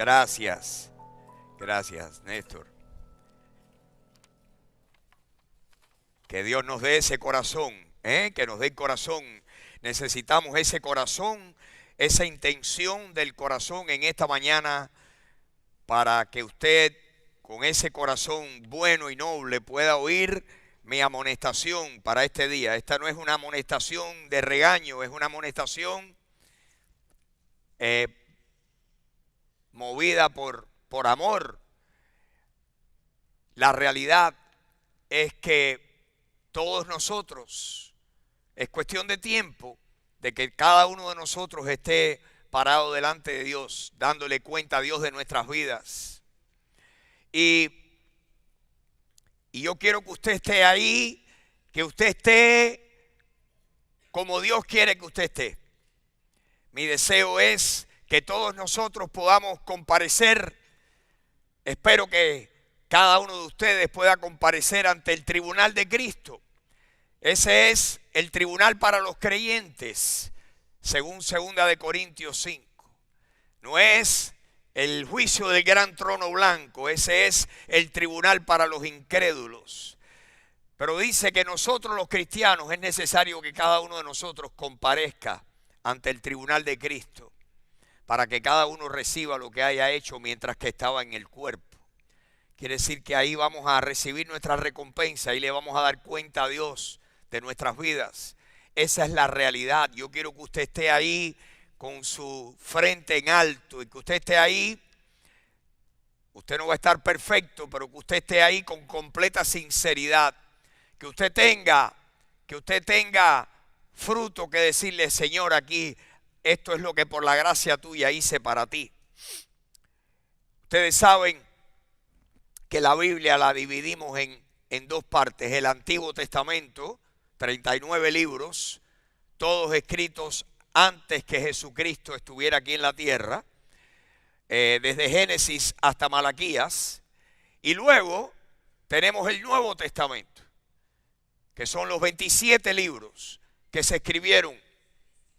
Gracias. Gracias, Néstor. Que Dios nos dé ese corazón, que nos dé el corazón. Necesitamos ese corazón, esa intención del corazón en esta mañana para que usted con ese corazón bueno y noble pueda oír mi amonestación para este día. Esta no es una amonestación de regaño, es una amonestación movida por amor. La realidad es que todos nosotros, es cuestión de tiempo de que cada uno de nosotros esté parado delante de Dios, dándole cuenta a Dios de nuestras vidas. Y yo quiero que usted esté ahí, que usted esté como Dios quiere que usted esté. Mi deseo es que todos nosotros podamos comparecer. Espero que cada uno de ustedes pueda comparecer ante el tribunal de Cristo. Ese es el tribunal para los creyentes, según 2 Corintios 5. No es el juicio del gran trono blanco, ese es el tribunal para los incrédulos. Pero dice que nosotros los cristianos es necesario que cada uno de nosotros comparezca ante el tribunal de Cristo para que cada uno reciba lo que haya hecho mientras que estaba en el cuerpo. Quiere decir que ahí vamos a recibir nuestra recompensa y le vamos a dar cuenta a Dios de nuestras vidas. Esa es la realidad. Yo quiero que usted esté ahí con su frente en alto y que usted esté ahí. Usted no va a estar perfecto, pero que usted esté ahí con completa sinceridad. Que usted tenga fruto que decirle: Señor, aquí esto es lo que por la gracia tuya hice para ti. Ustedes saben que la Biblia la dividimos en dos partes. El Antiguo Testamento, 39 libros, todos escritos antes que Jesucristo estuviera aquí en la tierra, desde Génesis hasta Malaquías. Y luego tenemos el Nuevo Testamento, que son los 27 libros que se escribieron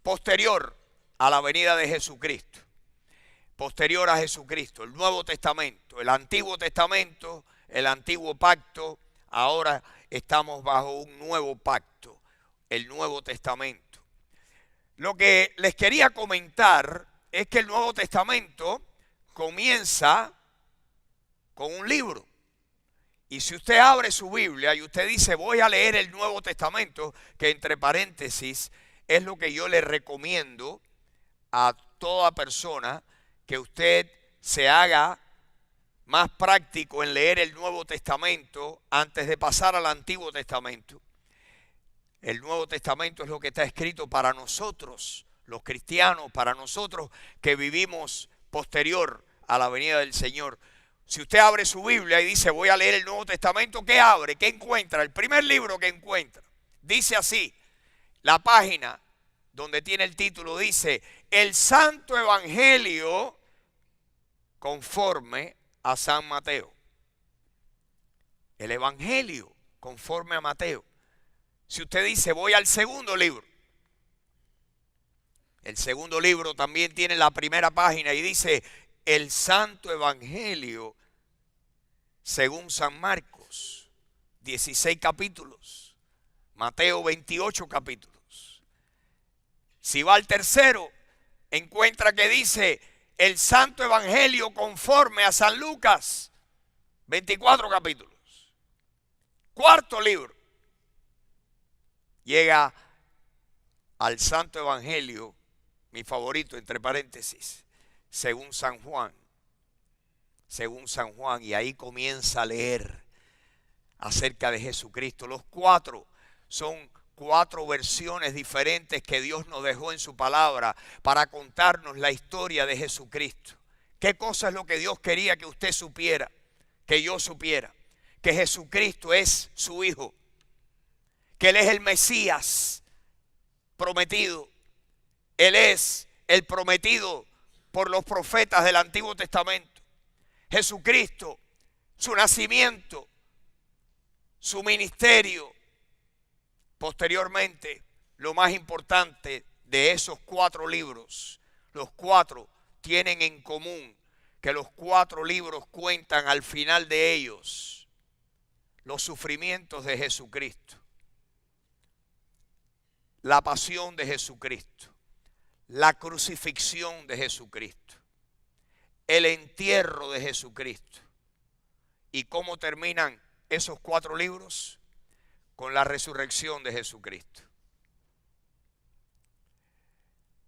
posterior a la venida de Jesucristo. Posterior a Jesucristo, el Nuevo Testamento, el Antiguo Testamento, el Antiguo Pacto. Ahora estamos bajo un nuevo pacto, el Nuevo Testamento. Lo que les quería comentar es que el Nuevo Testamento comienza con un libro. Y si usted abre su Biblia y usted dice: voy a leer el Nuevo Testamento, que entre paréntesis es lo que yo le recomiendo a toda persona, que usted se haga más práctico en leer el Nuevo Testamento antes de pasar al Antiguo Testamento. El Nuevo Testamento es lo que está escrito para nosotros, los cristianos, para nosotros que vivimos posterior a la venida del Señor. Si usted abre su Biblia y dice: voy a leer el Nuevo Testamento, ¿qué abre? ¿Qué encuentra? El primer libro que encuentra dice así, la página donde tiene el título dice: el Santo Evangelio conforme a San Mateo. El Evangelio conforme a Mateo. Si usted dice: voy al segundo libro, el segundo libro también tiene la primera página y dice: el Santo Evangelio según San Marcos, 16 capítulos, Mateo 28 capítulos. Si va al tercero, encuentra que dice: el Santo Evangelio conforme a San Lucas, 24 capítulos. Cuarto libro, llega al Santo Evangelio, mi favorito entre paréntesis, según San Juan. Según San Juan, y ahí comienza a leer acerca de Jesucristo. Los cuatro son 4 versiones diferentes que Dios nos dejó en su palabra para contarnos la historia de Jesucristo. ¿Qué cosa es lo que Dios quería que usted supiera, que yo supiera? Que Jesucristo es su Hijo, que Él es el Mesías prometido. Él es el prometido por los profetas del Antiguo Testamento. Jesucristo, su nacimiento, su ministerio. Posteriormente, lo más importante de esos 4 libros, los 4 tienen en común que los 4 libros cuentan al final de ellos los sufrimientos de Jesucristo, la pasión de Jesucristo, la crucifixión de Jesucristo, el entierro de Jesucristo. ¿Y cómo terminan esos 4 libros? Con la resurrección de Jesucristo.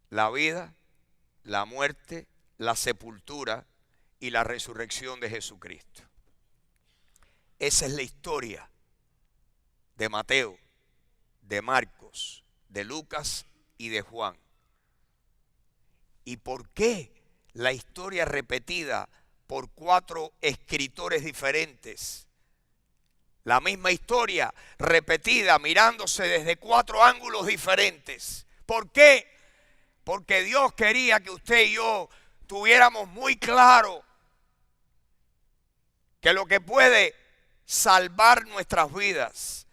La vida, la muerte, la sepultura y la resurrección de Jesucristo. Esa es la historia de Mateo, de Marcos, de Lucas y de Juan. ¿Y por qué la historia repetida por 4 escritores diferentes? La misma historia repetida mirándose desde 4 ángulos diferentes. ¿Por qué? Porque Dios quería que usted y yo tuviéramos muy claro que lo que puede salvar nuestras vidas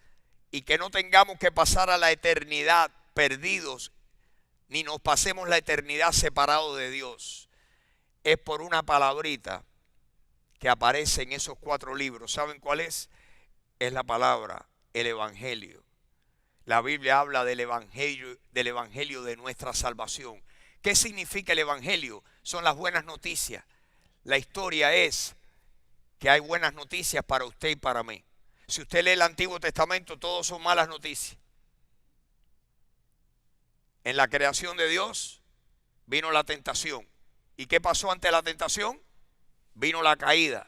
y que no tengamos que pasar a la eternidad perdidos, ni nos pasemos la eternidad separados de Dios, es por una palabrita que aparece en esos 4 libros. ¿Saben cuál es? Es la palabra, el Evangelio. La Biblia habla del Evangelio de nuestra salvación. ¿Qué significa el Evangelio? Son las buenas noticias. La historia es que hay buenas noticias para usted y para mí. Si usted lee el Antiguo Testamento, todos son malas noticias. En la creación de Dios vino la tentación. ¿Y qué pasó ante la tentación? Vino la caída,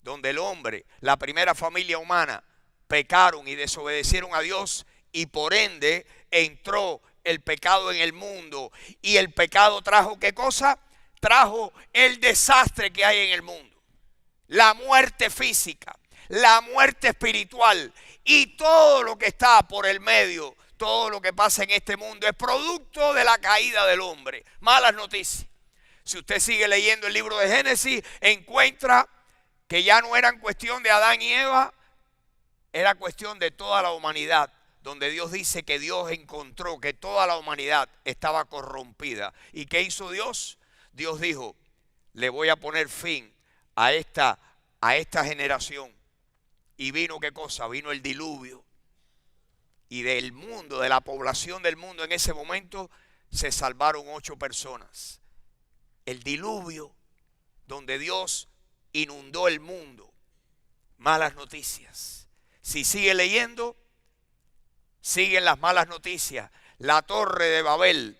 donde el hombre, la primera familia humana, pecaron y desobedecieron a Dios, y por ende entró el pecado en el mundo. Y el pecado trajo ¿qué cosa? Trajo el desastre que hay en el mundo. La muerte física, la muerte espiritual y todo lo que está por el medio, todo lo que pasa en este mundo es producto de la caída del hombre. Malas noticias. Si usted sigue leyendo el libro de Génesis, encuentra que ya no era cuestión de Adán y Eva, era cuestión de toda la humanidad, donde Dios dice que Dios encontró que toda la humanidad estaba corrompida. ¿Y qué hizo Dios? Dios dijo, le voy a poner fin a esta generación. Y vino ¿qué cosa? Vino el diluvio. Y del mundo, de la población del mundo en ese momento, se salvaron 8 personas. El diluvio, donde Dios inundó el mundo. Malas noticias. Si sigue leyendo, siguen las malas noticias. La Torre de Babel.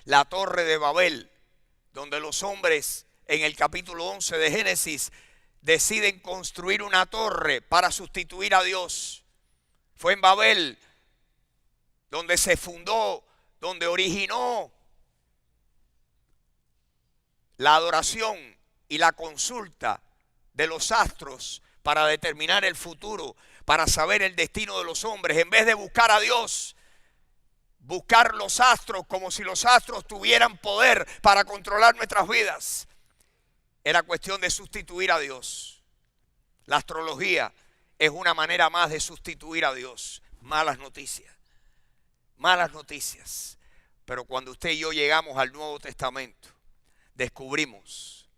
La Torre de Babel, donde los hombres en el capítulo 11 de Génesis deciden construir una torre para sustituir a Dios. Fue en Babel donde se fundó, donde originó la adoración y la consulta de los astros para determinar el futuro, para saber el destino de los hombres. En vez de buscar a Dios, buscar los astros como si los astros tuvieran poder para controlar nuestras vidas. Era cuestión de sustituir a Dios. La astrología es una manera más de sustituir a Dios. Malas noticias. Malas noticias. Pero cuando usted y yo llegamos al Nuevo Testamento, descubrimos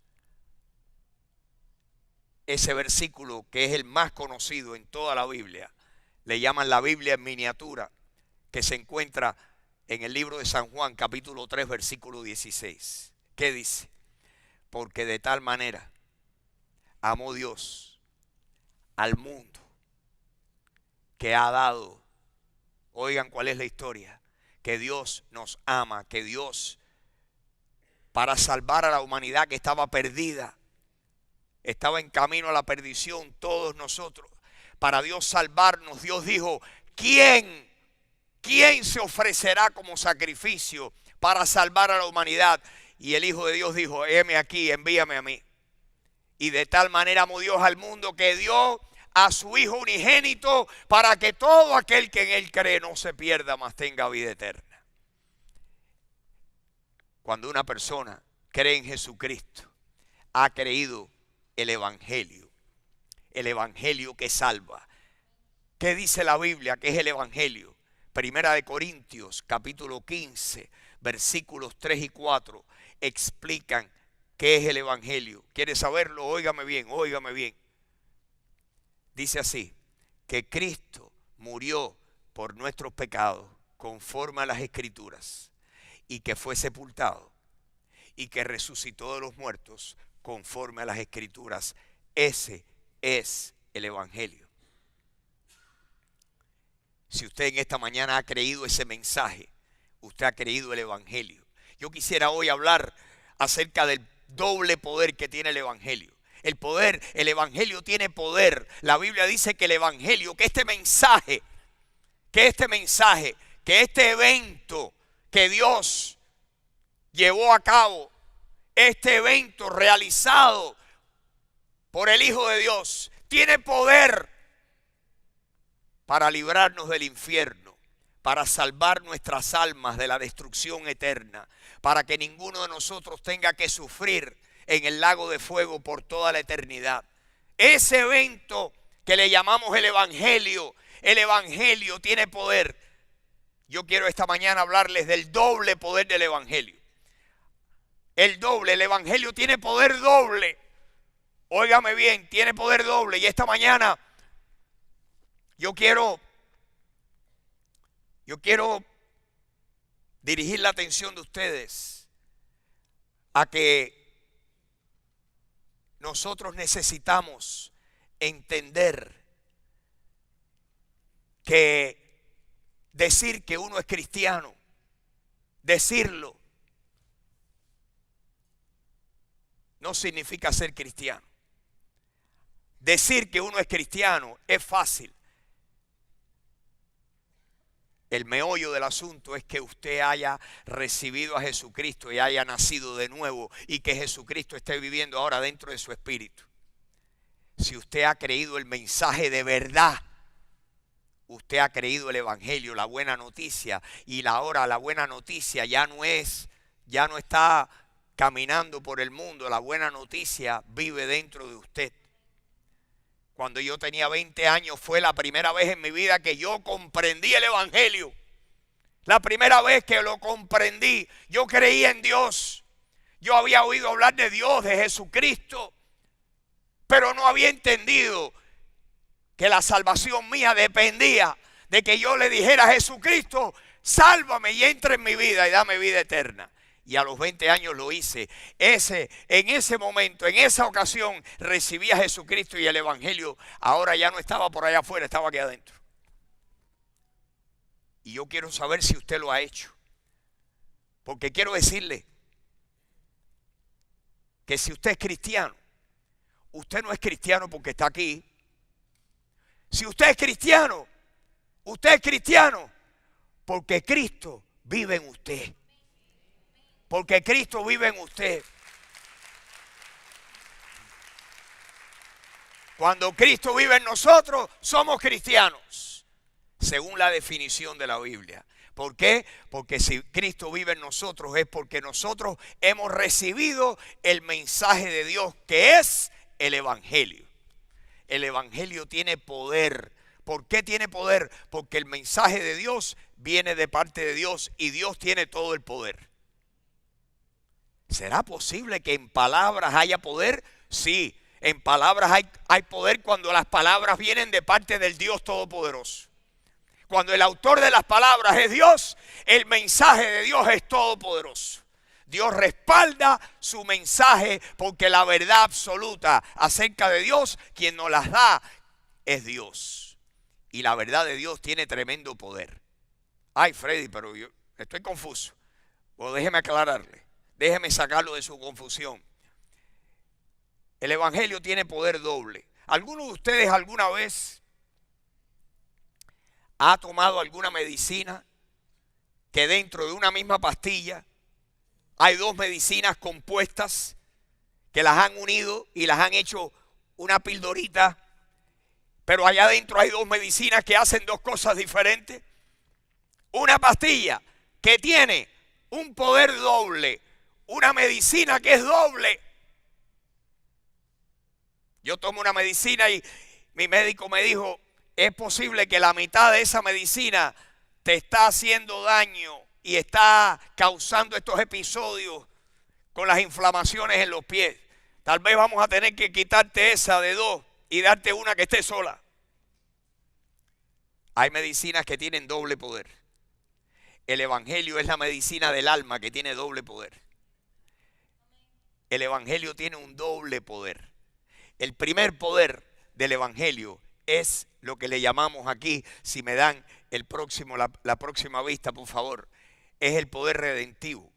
ese versículo que es el más conocido en toda la Biblia. Le llaman la Biblia en miniatura, que se encuentra en el libro de San Juan, capítulo 3, versículo 16. ¿Qué dice? Porque de tal manera amó Dios al mundo que ha dado, oigan cuál es la historia, que Dios nos ama, que Dios, para salvar a la humanidad que estaba perdida, estaba en camino a la perdición, todos nosotros, para Dios salvarnos, Dios dijo, ¿quién se ofrecerá como sacrificio para salvar a la humanidad? Y el Hijo de Dios dijo, heme aquí, envíame a mí. Y de tal manera amó Dios al mundo que dio a su Hijo unigénito para que todo aquel que en Él cree no se pierda, mas tenga vida eterna. Cuando una persona cree en Jesucristo, ha creído el Evangelio que salva. ¿Qué dice la Biblia que es el Evangelio? Primera de Corintios, capítulo 15, versículos 3 y 4, explican ¿Qué es el evangelio? ¿Quiere saberlo? Óigame bien, óigame bien. Dice así, que Cristo murió por nuestros pecados conforme a las Escrituras, y que fue sepultado y que resucitó de los muertos conforme a las Escrituras. Ese es el evangelio. Si usted en esta mañana ha creído ese mensaje, usted ha creído el evangelio. Yo quisiera hoy hablar acerca del doble poder que tiene el evangelio. El poder, el evangelio tiene poder. La Biblia dice que el evangelio, que este mensaje, que este evento que Dios llevó a cabo, este evento realizado por el Hijo de Dios, tiene poder para librarnos del infierno, para salvar nuestras almas de la destrucción eterna, para que ninguno de nosotros tenga que sufrir en el lago de fuego por toda la eternidad. Ese evento que le llamamos el evangelio tiene poder. Yo quiero esta mañana hablarles del doble poder del evangelio. El evangelio tiene poder doble. Óigame bien, tiene poder doble. Y esta mañana yo quiero dirigir la atención de ustedes a que nosotros necesitamos entender que decir que uno es cristiano, decirlo, no significa ser cristiano. Decir que uno es cristiano es fácil. El meollo del asunto es que usted haya recibido a Jesucristo y haya nacido de nuevo y que Jesucristo esté viviendo ahora dentro de su espíritu. Si usted ha creído el mensaje de verdad, usted ha creído el evangelio, la buena noticia, y ahora la buena noticia ya no está caminando por el mundo, la buena noticia vive dentro de usted. Cuando yo tenía 20 años fue la primera vez en mi vida que yo comprendí el evangelio. La primera vez que lo comprendí, yo creía en Dios. Yo había oído hablar de Dios, de Jesucristo, pero no había entendido que la salvación mía dependía de que yo le dijera a Jesucristo, sálvame y entra en mi vida y dame vida eterna. Y a los 20 años lo hice. En ese momento, en esa ocasión, recibí a Jesucristo y el evangelio ahora ya no estaba por allá afuera, estaba aquí adentro. Y yo quiero saber si usted lo ha hecho. Porque quiero decirle que si usted es cristiano, usted no es cristiano porque está aquí. Si usted es cristiano porque Cristo vive en usted. Porque Cristo vive en usted. Cuando Cristo vive en nosotros, somos cristianos, según la definición de la Biblia. ¿Por qué? Porque si Cristo vive en nosotros es porque nosotros hemos recibido el mensaje de Dios, que es el evangelio. El evangelio tiene poder. ¿Por qué tiene poder? Porque el mensaje de Dios viene de parte de Dios y Dios tiene todo el poder. ¿Será posible que en palabras haya poder? Sí, en palabras hay poder cuando las palabras vienen de parte del Dios Todopoderoso. Cuando el autor de las palabras es Dios, el mensaje de Dios es todopoderoso. Dios respalda su mensaje porque la verdad absoluta acerca de Dios, quien nos las da, es Dios. Y la verdad de Dios tiene tremendo poder. Ay, Freddy, pero yo estoy confuso. Pues déjeme aclararle. Déjeme sacarlo de su confusión. El evangelio tiene poder doble. ¿Alguno de ustedes alguna vez ha tomado alguna medicina que dentro de una misma pastilla hay dos medicinas compuestas que las han unido y las han hecho una pildorita, pero allá adentro hay dos medicinas que hacen dos cosas diferentes? Una pastilla que tiene un poder doble, una medicina que es doble. Yo tomo una medicina y mi médico me dijo, es posible que la mitad de esa medicina te está haciendo daño y está causando estos episodios con las inflamaciones en los pies. Tal vez vamos a tener que quitarte esa de 2 y darte una que esté sola. Hay medicinas que tienen doble poder. El evangelio es la medicina del alma que tiene doble poder. El evangelio tiene un doble poder. El primer poder del evangelio es lo que le llamamos aquí, si me dan la próxima vista, por favor, es el poder redentivo.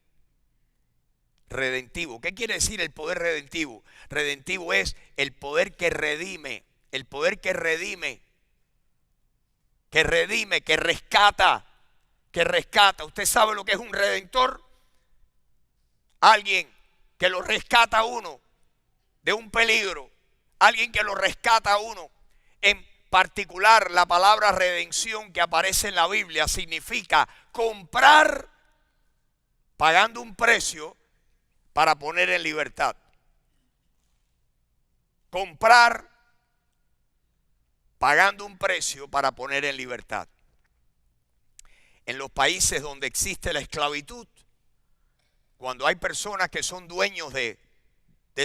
Redentivo. ¿Qué quiere decir el poder redentivo? Redentivo es el poder que redime, el poder que redime, que rescata, ¿Usted sabe lo que es un redentor? Alguien que lo rescata a uno de un peligro, alguien que lo rescata a uno. En particular, la palabra redención que aparece en la Biblia significa comprar pagando un precio para poner en libertad. Comprar pagando un precio para poner en libertad. En los países donde existe la esclavitud, cuando hay personas que son dueños de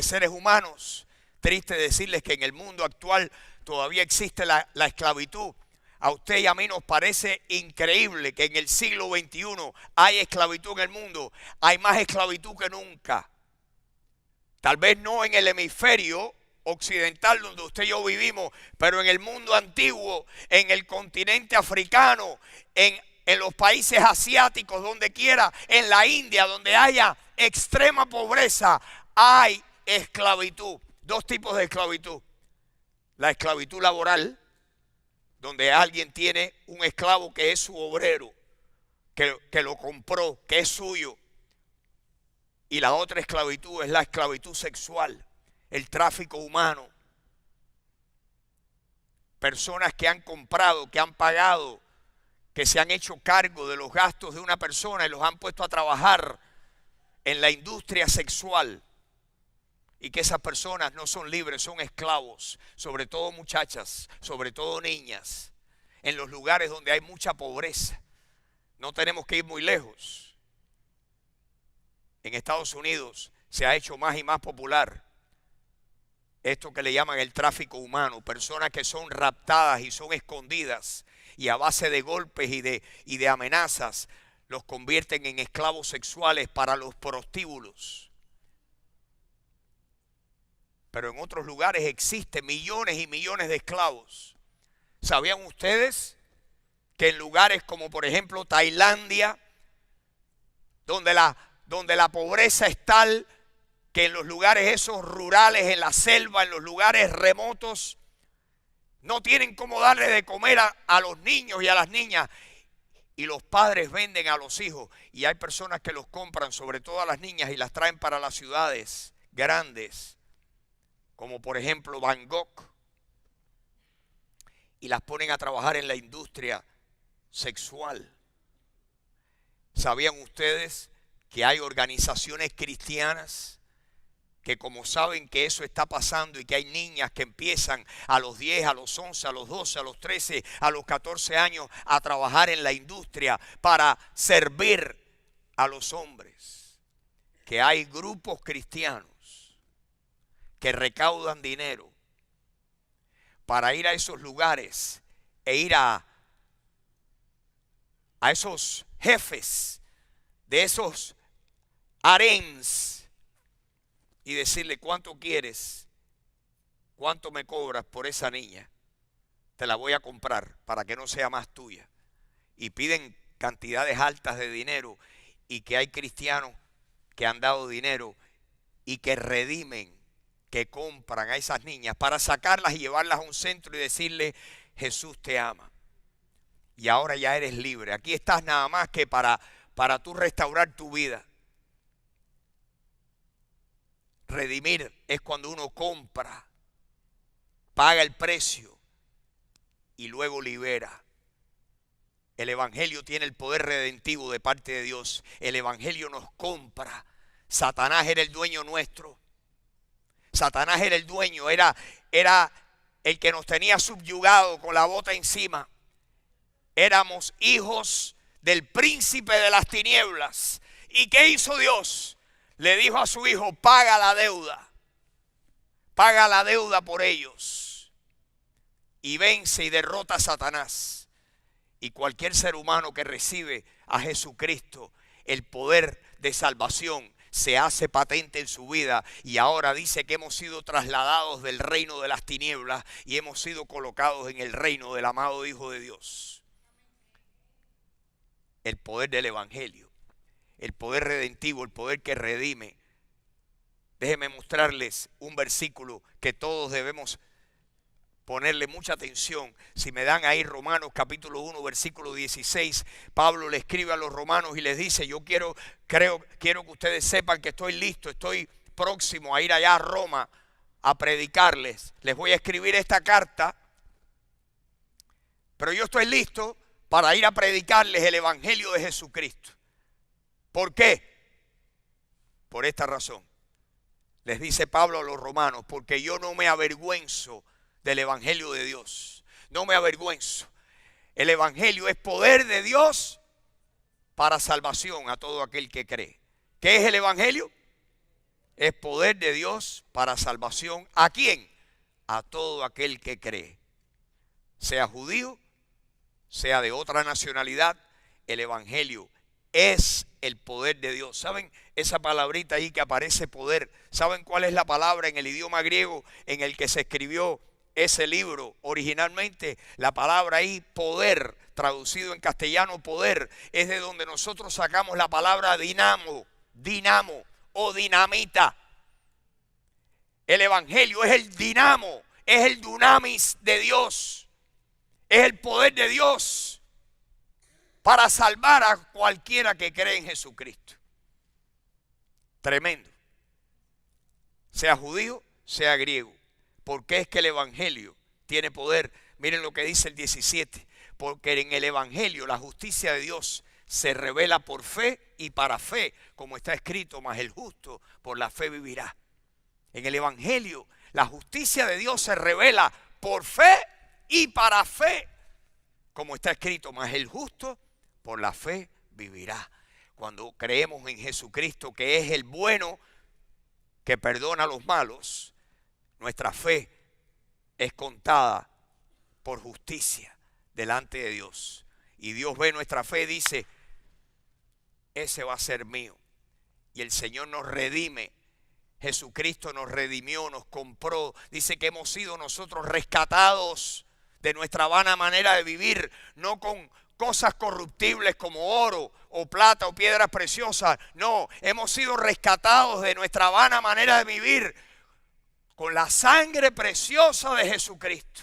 seres humanos, triste decirles que en el mundo actual todavía existe la esclavitud. A usted y a mí nos parece increíble que en el siglo XXI hay esclavitud en el mundo. Hay más esclavitud que nunca. Tal vez no en el hemisferio occidental donde usted y yo vivimos, pero en el mundo antiguo, en el continente africano, en los países asiáticos, donde quiera, en la India, donde haya extrema pobreza, hay esclavitud. 2 tipos de esclavitud. La esclavitud laboral, donde alguien tiene un esclavo que es su obrero, que lo compró, que es suyo. Y la otra esclavitud es la esclavitud sexual, el tráfico humano. Personas que han comprado, que han pagado, que se han hecho cargo de los gastos de una persona y los han puesto a trabajar en la industria sexual. Y que esas personas no son libres, son esclavos, sobre todo muchachas, sobre todo niñas, en los lugares donde hay mucha pobreza. No tenemos que ir muy lejos. En Estados Unidos se ha hecho más y más popular esto que le llaman el tráfico humano, personas que son raptadas y son escondidas y a base de golpes y de amenazas los convierten en esclavos sexuales para los prostíbulos. Pero en otros lugares existen millones y millones de esclavos. ¿Sabían ustedes que en lugares como por ejemplo Tailandia, donde la pobreza es tal que en los lugares esos rurales, en la selva, en los lugares remotos, no tienen cómo darle de comer a los niños y a las niñas? Y los padres venden a los hijos y hay personas que los compran, sobre todo a las niñas, y las traen para las ciudades grandes, como por ejemplo Bangkok, y las ponen a trabajar en la industria sexual. ¿Sabían ustedes que hay organizaciones cristianas que, como saben que eso está pasando y que hay niñas que empiezan a los 10, a los 11, a los 12, a los 13, a los 14 años a trabajar en la industria para servir a los hombres? Que hay grupos cristianos que recaudan dinero para ir a esos lugares e ir a esos jefes de esos haréns y decirle: ¿cuánto quieres? ¿Cuánto me cobras por esa niña? Te la voy a comprar para que no sea más tuya. Y piden cantidades altas de dinero, y que hay cristianos que han dado dinero y que redimen, que compran a esas niñas para sacarlas y llevarlas a un centro y decirle: Jesús te ama y ahora ya eres libre. Aquí estás nada más que para tú restaurar tu vida. Redimir es cuando uno compra, paga el precio y luego libera. El evangelio tiene el poder redentivo de parte de Dios. El evangelio nos compra. Satanás era el dueño nuestro. Satanás era el dueño, era el que nos tenía subyugado con la bota encima. Éramos hijos del príncipe de las tinieblas. ¿Y qué hizo Dios? le dijo a su hijo, paga la deuda por ellos y vence y derrota a Satanás. Y cualquier ser humano que recibe a Jesucristo, el poder de salvación se hace patente en su vida, y ahora dice que hemos sido trasladados del reino de las tinieblas y hemos sido colocados en el reino del amado Hijo de Dios. El poder del evangelio, el poder redentivo, el poder que redime. Déjenme mostrarles un versículo que todos debemos ponerle mucha atención. Si me dan ahí Romanos capítulo 1 versículo 16, Pablo le escribe a los romanos y les dice, yo quiero que ustedes sepan que estoy listo, estoy próximo a ir allá a Roma a predicarles. Les voy a escribir esta carta, pero yo estoy listo para ir a predicarles el evangelio de Jesucristo. ¿Por qué? Por esta razón. Les dice Pablo a los romanos, porque yo no me avergüenzo del evangelio de Dios. No me avergüenzo. El evangelio es poder de Dios para salvación a todo aquel que cree. ¿Qué es el evangelio? Es poder de Dios para salvación. ¿A quién? A todo aquel que cree. Sea judío, sea de otra nacionalidad, el evangelio es el poder de Dios. ¿Saben esa palabrita ahí que aparece poder? ¿Saben cuál es la palabra en el idioma griego en el que se escribió ese libro originalmente? La palabra ahí, poder, traducido en castellano poder, es de donde nosotros sacamos la palabra dinamo o dinamita. El evangelio es el dinamo, es el dunamis de Dios, es el poder de Dios para salvar a cualquiera que cree en Jesucristo. Tremendo. Sea judío, sea griego. ¿Por qué es que el evangelio tiene poder? Miren lo que dice el 17. Porque en el evangelio la justicia de Dios se revela por fe y para fe, como está escrito, mas el justo por la fe vivirá. En el evangelio la justicia de Dios se revela por fe y para fe, como está escrito, mas el justo por la fe vivirá. Cuando creemos en Jesucristo, que es el bueno que perdona a los malos, nuestra fe es contada por justicia delante de Dios. Y Dios ve nuestra fe y dice, ese va a ser mío. Y el Señor nos redime. Jesucristo nos redimió, nos compró. Dice que hemos sido nosotros rescatados de nuestra vana manera de vivir, no con cosas corruptibles como oro o plata o piedras preciosas. No, hemos sido rescatados de nuestra vana manera de vivir con la sangre preciosa de Jesucristo.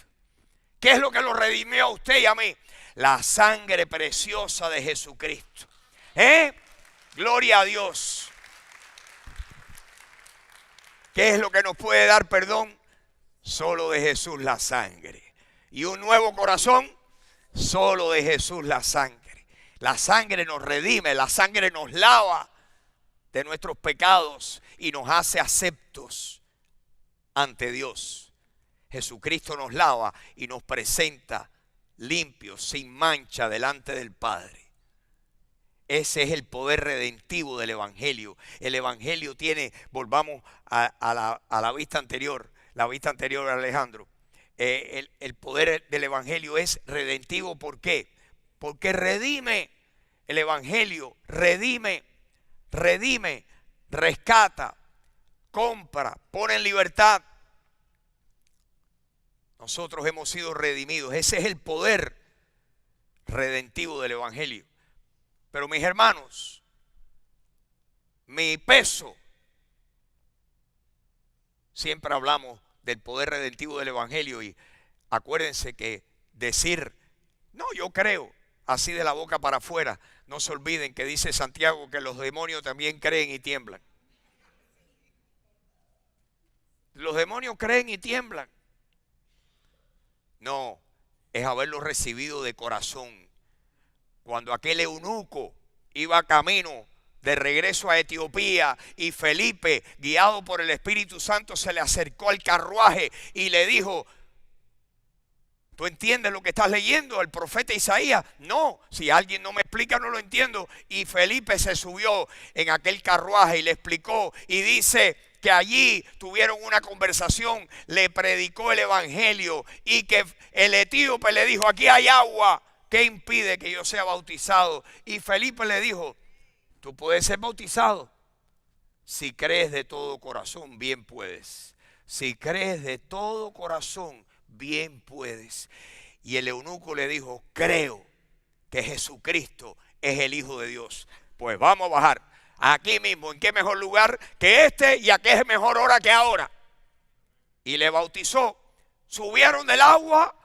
¿Qué es lo que lo redimió a usted y a mí? La sangre preciosa de Jesucristo. Gloria a Dios. ¿Qué es lo que nos puede dar perdón? Solo de Jesús la sangre. Y un nuevo corazón, solo de Jesús la sangre. La sangre nos redime, la sangre nos lava de nuestros pecados y nos hace aceptos ante Dios. Jesucristo nos lava y nos presenta limpios, sin mancha, delante del Padre. Ese es el poder redentivo del evangelio. El evangelio tiene, volvamos a la vista anterior, Alejandro. El poder del evangelio es redentivo. ¿Por qué? Porque redime. El evangelio redime, rescata, compra, pone en libertad. Nosotros hemos sido redimidos. Ese es el poder redentivo del evangelio. Pero mis hermanos, mi peso, siempre hablamos del poder redentivo del evangelio, y acuérdense que decir, no, yo creo, así de la boca para afuera, no se olviden que dice Santiago que los demonios también creen y tiemblan. Los demonios creen y tiemblan. No, es haberlo recibido de corazón. Cuando aquel eunuco iba camino de regreso a Etiopía y Felipe, guiado por el Espíritu Santo, se le acercó al carruaje y le dijo, ¿Tú entiendes lo que estás leyendo? El profeta Isaías. No, si alguien no me explica no lo entiendo. Y Felipe se subió en aquel carruaje y le explicó y dice que allí tuvieron una conversación, le predicó el evangelio y que el etíope le dijo, aquí hay agua, ¿qué impide que yo sea bautizado? Y Felipe le dijo, tú puedes ser bautizado. Si crees de todo corazón, bien puedes. Si crees de todo corazón, bien puedes. Y el eunuco le dijo, creo que Jesucristo es el Hijo de Dios. Pues vamos a bajar aquí mismo. ¿En qué mejor lugar que este y a qué es mejor hora que ahora? Y le bautizó. Subieron del agua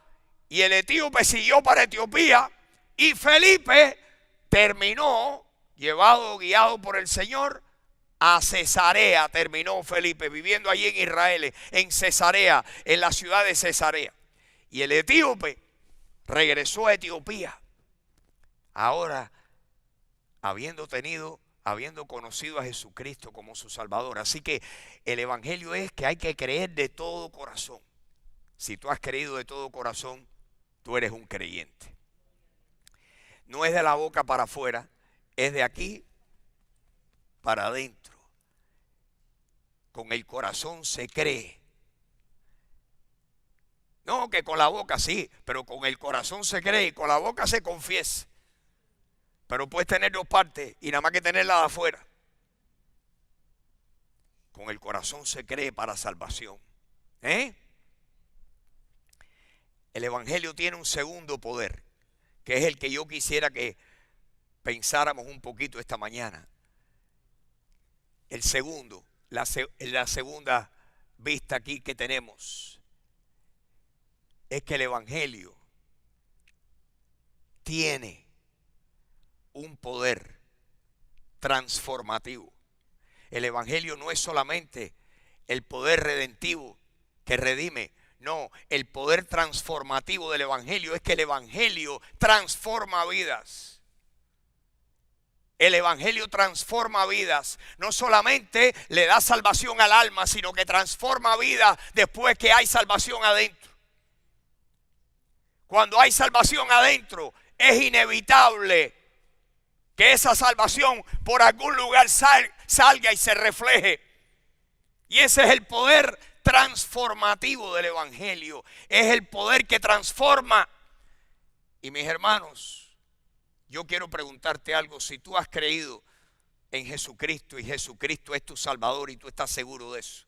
y el etíope siguió para Etiopía. Y Felipe terminó, guiado por el Señor, a Cesarea. Terminó Felipe viviendo allí en Israel, en Cesarea, en la ciudad de Cesarea. Y el etíope regresó a Etiopía. Ahora, habiendo conocido a Jesucristo como su Salvador. Así que el evangelio es que hay que creer de todo corazón. Si tú has creído de todo corazón, tú eres un creyente. No es de la boca para afuera, es de aquí para adentro. Con el corazón se cree. No, que con la boca sí, pero con el corazón se cree y con la boca se confiesa. Pero puedes tener dos partes y nada más que tenerla de afuera. Con el corazón se cree para salvación. El evangelio tiene un segundo poder, que es el que yo quisiera que pensáramos un poquito esta mañana. El segundo, la segunda vista aquí que tenemos, es que el evangelio tiene un poder transformativo. El evangelio no es solamente el poder redentivo que redime. No, el poder transformativo del evangelio es que el evangelio transforma vidas. El evangelio transforma vidas. No solamente le da salvación al alma, sino que transforma vidas después que hay salvación adentro. Cuando hay salvación adentro, es inevitable que esa salvación por algún lugar salga y se refleje. Y ese es el poder transformativo del evangelio. Es el poder que transforma. Y mis hermanos, yo quiero preguntarte algo. Si tú has creído en Jesucristo y Jesucristo es tu Salvador y tú estás seguro de eso,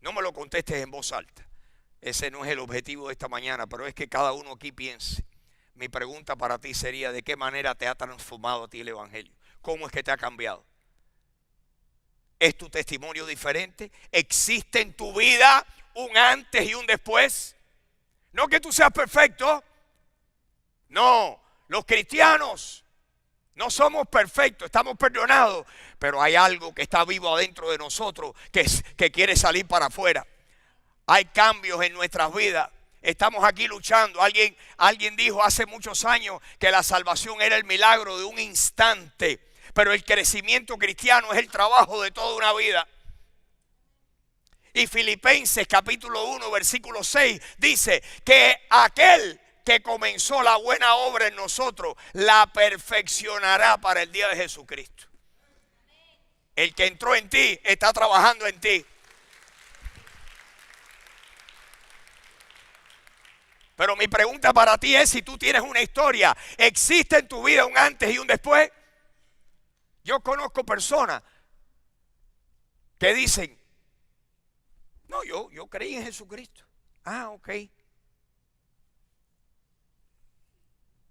no me lo contestes en voz alta. Ese no es el objetivo de esta mañana, pero es que cada uno aquí piense. Mi pregunta para ti sería, ¿de qué manera te ha transformado a ti el evangelio? ¿Cómo es que te ha cambiado? ¿Es tu testimonio diferente? ¿Existe en tu vida un antes y un después? No que tú seas perfecto. No, los cristianos no somos perfectos, estamos perdonados, pero hay algo que está vivo adentro de nosotros que quiere salir para afuera. Hay cambios en nuestras vidas. Estamos aquí luchando. Alguien dijo hace muchos años que la salvación era el milagro de un instante, pero el crecimiento cristiano es el trabajo de toda una vida. Y Filipenses capítulo 1 versículo 6 dice que aquel que comenzó la buena obra en nosotros la perfeccionará para el día de Jesucristo. El que entró en ti está trabajando en ti. Pero mi pregunta para ti es, si tú tienes una historia, ¿existe en tu vida un antes y un después? Yo conozco personas que dicen, no, yo creí en Jesucristo. Ah, ok.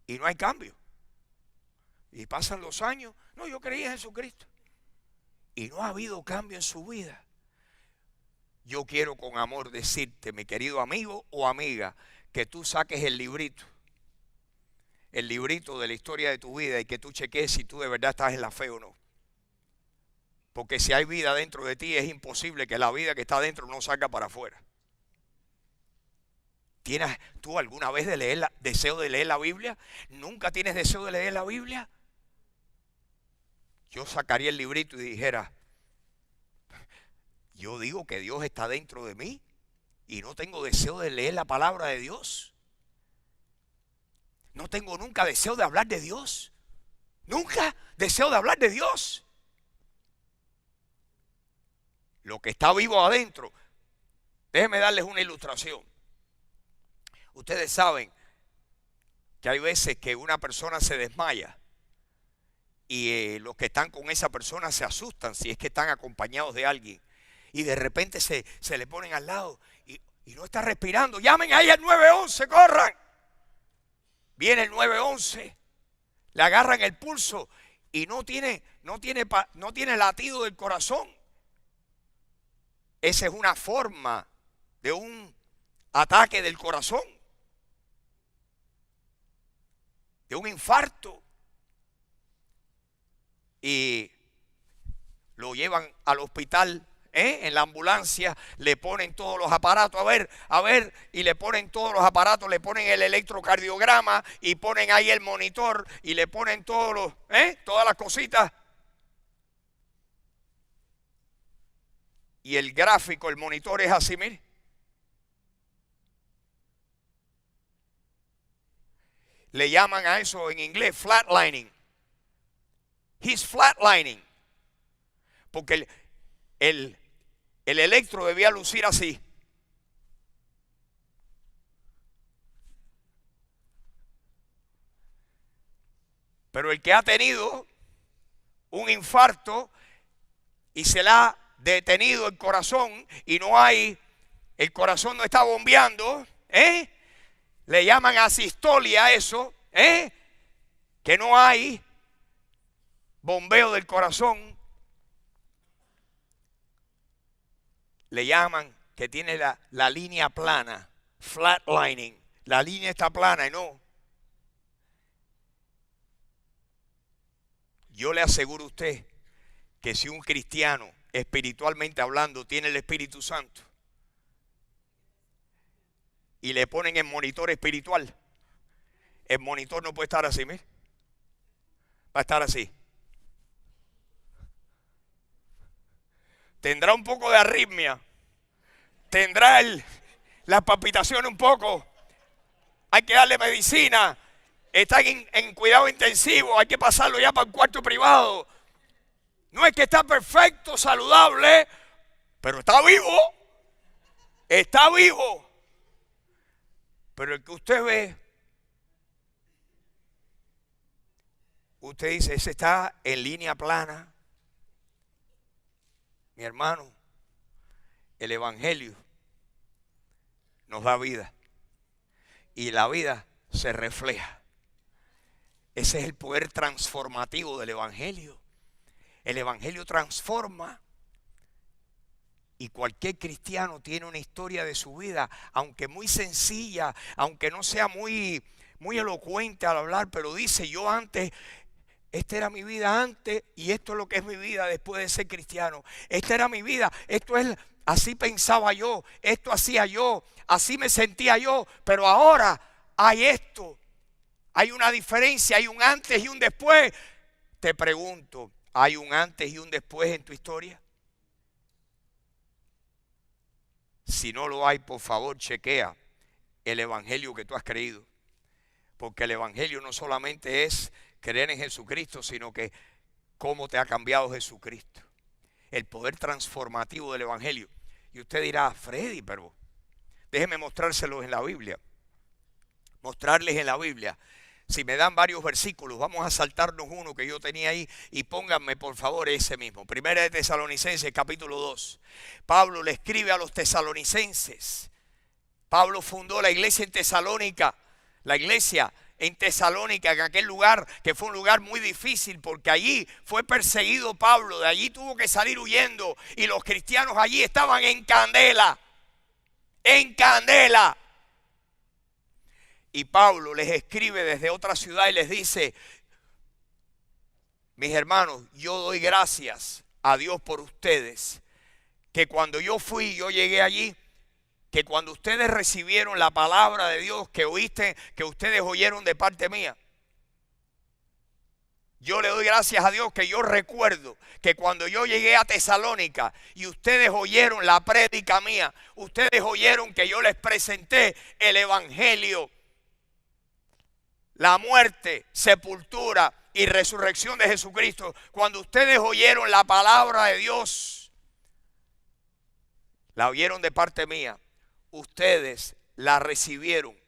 Y no hay cambio. Y pasan los años, no, yo creí en Jesucristo. Y no ha habido cambio en su vida. Yo quiero con amor decirte, mi querido amigo o amiga, que tú saques el librito de la historia de tu vida y que tú cheques si tú de verdad estás en la fe o no. Porque si hay vida dentro de ti, es imposible que la vida que está dentro no salga para afuera. ¿Tienes tú alguna vez deseo de leer la Biblia? ¿Nunca tienes deseo de leer la Biblia? Yo sacaría el librito y dijera, yo digo que Dios está dentro de mí y no tengo deseo de leer la palabra de Dios. no tengo nunca deseo de hablar de Dios. Nunca deseo de hablar de Dios. Lo que está vivo adentro. Déjenme darles una ilustración. Ustedes saben que hay veces que una persona se desmaya y los que están con esa persona se asustan si es que están acompañados de alguien. Y de repente se le ponen al lado y no está respirando. Llamen ahí al 911, corran. Viene el 911, le agarran el pulso y no tiene latido del corazón. Esa es una forma de un ataque del corazón, de un infarto. Y lo llevan al hospital, en la ambulancia, le ponen todos los aparatos, a ver, y le ponen todos los aparatos, le ponen el electrocardiograma y ponen ahí el monitor y le ponen todas las cositas. Y el gráfico, el monitor es así, mire. Le llaman a eso en inglés flatlining. He's flatlining. Porque el electro debía lucir así. Pero el que ha tenido un infarto y se le ha detenido el corazón y el corazón no está bombeando, le llaman asistolia a eso, que no hay bombeo del corazón. Le llaman que tiene la línea plana, flatlining. La línea está plana y no. Yo le aseguro a usted que si un cristiano, espiritualmente hablando, tiene el Espíritu Santo y le ponen el monitor espiritual, el monitor no puede estar así, mire. Va a estar así. Tendrá un poco de arritmia, tendrá las palpitaciones un poco, hay que darle medicina, está en cuidado intensivo, hay que pasarlo ya para el cuarto privado. No es que está perfecto, saludable, pero está vivo, está vivo. Pero el que usted ve, usted dice, ese está en línea plana. Mi hermano, el Evangelio nos da vida y la vida se refleja. Ese es el poder transformativo del Evangelio. El Evangelio transforma y cualquier cristiano tiene una historia de su vida, aunque muy sencilla, aunque no sea muy elocuente al hablar, pero dice, yo antes... Esta era mi vida antes y esto es lo que es mi vida después de ser cristiano. Esta era mi vida, así pensaba yo, esto hacía yo, así me sentía yo, pero ahora hay esto. Hay una diferencia, hay un antes y un después. Te pregunto, ¿hay un antes y un después en tu historia? Si no lo hay, por favor, chequea el Evangelio que tú has creído. Porque el Evangelio no solamente es creer en Jesucristo, sino que cómo te ha cambiado Jesucristo. El poder transformativo del Evangelio. Y usted dirá, Freddy, pero déjeme mostrárselos en la Biblia. Mostrarles en la Biblia. Si me dan varios versículos, vamos a saltarnos uno que yo tenía ahí y pónganme por favor ese mismo. Primera de Tesalonicenses, capítulo 2. Pablo le escribe a los tesalonicenses. Pablo fundó la iglesia en Tesalónica. La iglesia en Tesalónica, en aquel lugar que fue un lugar muy difícil porque allí fue perseguido Pablo, de allí tuvo que salir huyendo y los cristianos allí estaban en candela, en candela. Y Pablo les escribe desde otra ciudad y les dice, mis hermanos, yo doy gracias a Dios por ustedes, que cuando yo llegué allí, que cuando ustedes recibieron la palabra de Dios que ustedes oyeron de parte mía, yo le doy gracias a Dios que yo recuerdo que cuando yo llegué a Tesalónica y ustedes oyeron la prédica mía, ustedes oyeron que yo les presenté el Evangelio, la muerte, sepultura y resurrección de Jesucristo, cuando ustedes oyeron la palabra de Dios, la oyeron de parte mía, ustedes la recibieron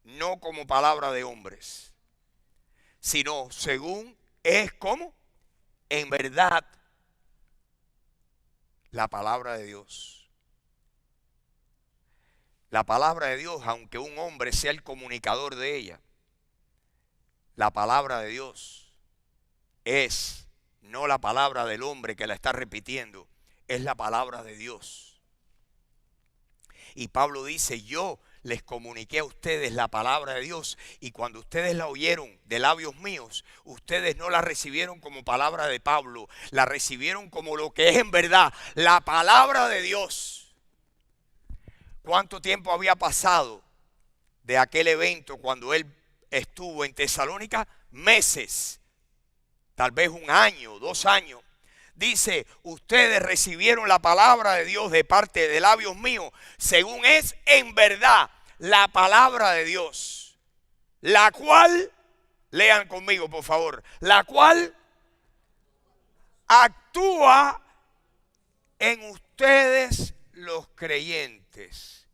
no como palabra de hombres, sino según es como en verdad la palabra de Dios. La palabra de Dios, aunque un hombre sea el comunicador de ella, la palabra de Dios es no la palabra del hombre que la está repitiendo, es la palabra de Dios. Y Pablo dice, yo les comuniqué a ustedes la palabra de Dios, y cuando ustedes la oyeron de labios míos, ustedes no la recibieron como palabra de Pablo, la recibieron como lo que es en verdad, la palabra de Dios. ¿Cuánto tiempo había pasado de aquel evento cuando él estuvo en Tesalónica? Meses, tal vez 1 año, 2 años. Dice, ustedes recibieron la palabra de Dios de parte de labios míos, según es en verdad la palabra de Dios, la cual, lean conmigo por favor, la cual actúa en ustedes los creyentes.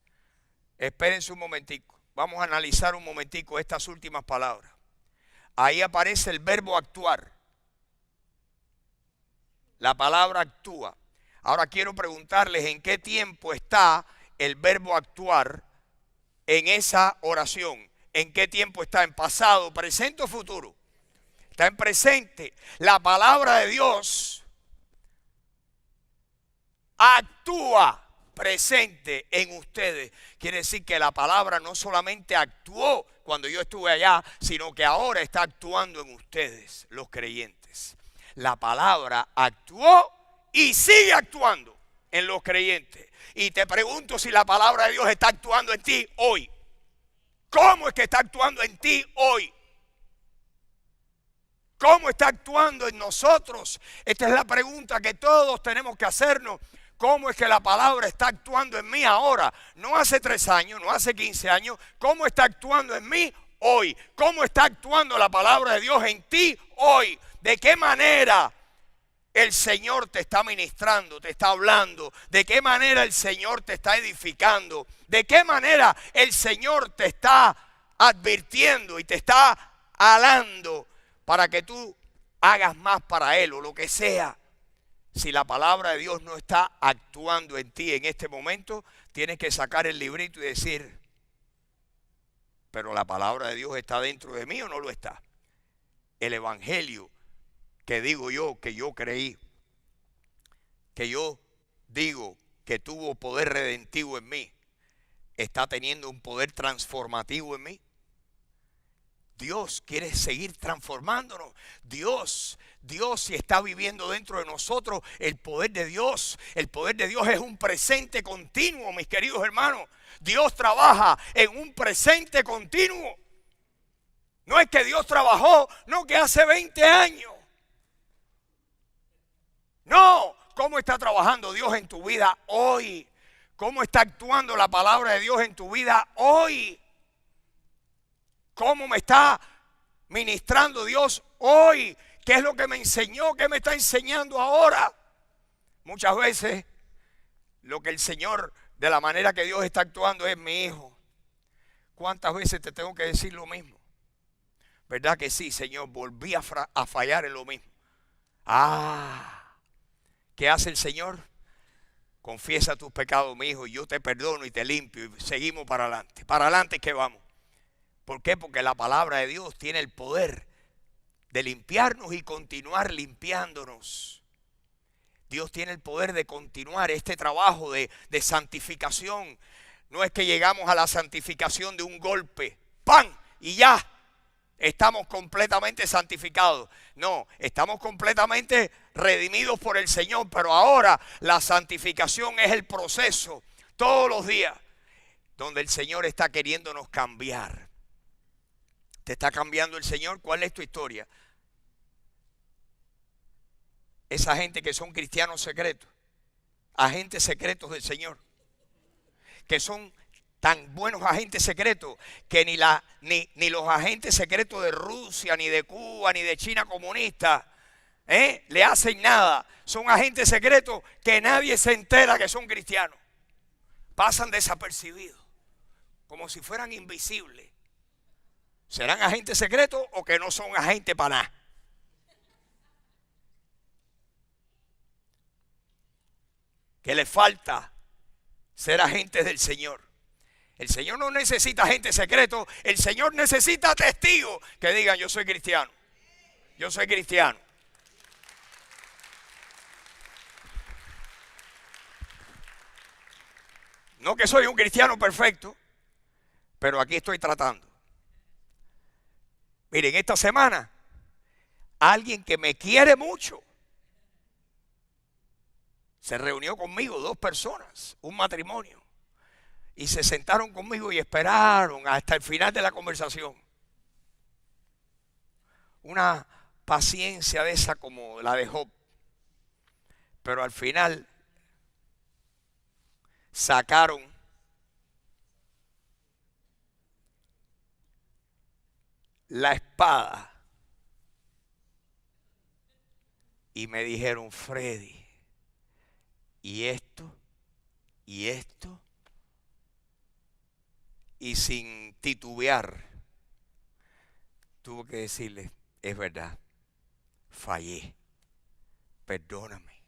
Espérense un momentico, vamos a analizar un momentico estas últimas palabras. Ahí aparece el verbo actuar. La palabra actúa. Ahora quiero preguntarles en qué tiempo está el verbo actuar en esa oración. ¿En qué tiempo está? ¿En pasado, presente o futuro? Está en presente. La palabra de Dios actúa presente en ustedes. Quiere decir que la palabra no solamente actuó cuando yo estuve allá, sino que ahora está actuando en ustedes, los creyentes. La palabra actuó y sigue actuando en los creyentes. Y te pregunto si la palabra de Dios está actuando en ti hoy. ¿Cómo es que está actuando en ti hoy? ¿Cómo está actuando en nosotros? Esta es la pregunta que todos tenemos que hacernos. ¿Cómo es que la palabra está actuando en mí ahora? No hace 3 años, no hace 15 años. ¿Cómo está actuando en mí hoy? ¿Cómo está actuando la palabra de Dios en ti hoy? ¿De qué manera el Señor te está ministrando, te está hablando? ¿De qué manera el Señor te está edificando? ¿De qué manera el Señor te está advirtiendo y te está alando para que tú hagas más para Él o lo que sea? Si la palabra de Dios no está actuando en ti en este momento, tienes que sacar el librito y decir, pero la palabra de Dios está dentro de mí o no lo está. El evangelio que digo yo, que yo creí, que yo digo que tuvo poder redentivo en mí, está teniendo un poder transformativo en mí. Dios quiere seguir transformándonos. Dios si está viviendo dentro de nosotros el poder de Dios. El poder de Dios es un presente continuo, mis queridos hermanos. Dios trabaja en un presente continuo. No es que Dios trabajó, no que hace 20 años. No, ¿cómo está trabajando Dios en tu vida hoy? ¿Cómo está actuando la palabra de Dios en tu vida hoy? ¿Cómo me está ministrando Dios hoy? ¿Qué es lo que me enseñó? ¿Qué me está enseñando ahora? Muchas veces lo que el Señor, de la manera que Dios está actuando, es mi hijo. ¿Cuántas veces te tengo que decir lo mismo? ¿Verdad que sí, Señor? Volví a fallar en lo mismo. ¿Qué hace el Señor? Confiesa tus pecados, mi hijo, y yo te perdono y te limpio y seguimos para adelante. Para adelante que vamos. ¿Por qué? Porque la palabra de Dios tiene el poder de limpiarnos y continuar limpiándonos. Dios tiene el poder de continuar este trabajo de santificación. No es que llegamos a la santificación de un golpe, ¡pam! Y ya estamos completamente santificados. No, estamos completamente redimidos por el Señor, pero ahora la santificación es el proceso todos los días donde el Señor está queriéndonos cambiar. ¿Te está cambiando el Señor? ¿Cuál es tu historia? Esa gente que son cristianos secretos, agentes secretos del Señor, que son tan buenos agentes secretos que ni los agentes secretos de Rusia, ni de Cuba, ni de China comunista le hacen nada. Son agentes secretos que nadie se entera que son cristianos. Pasan desapercibidos, como si fueran invisibles. ¿Serán agentes secretos o que no son agentes para nada? Que les falta ser agentes del Señor. El Señor no necesita agentes secretos, el Señor necesita testigos que digan: yo soy cristiano, yo soy cristiano. No que soy un cristiano perfecto, pero aquí estoy tratando. Miren, esta semana, alguien que me quiere mucho se reunió conmigo, 2 personas, un matrimonio, y se sentaron conmigo y esperaron hasta el final de la conversación. Una paciencia de esa como la de Job, pero al final sacaron la espada y me dijeron: Freddy, y esto, y sin titubear tuve que decirle: es verdad, fallé, perdóname,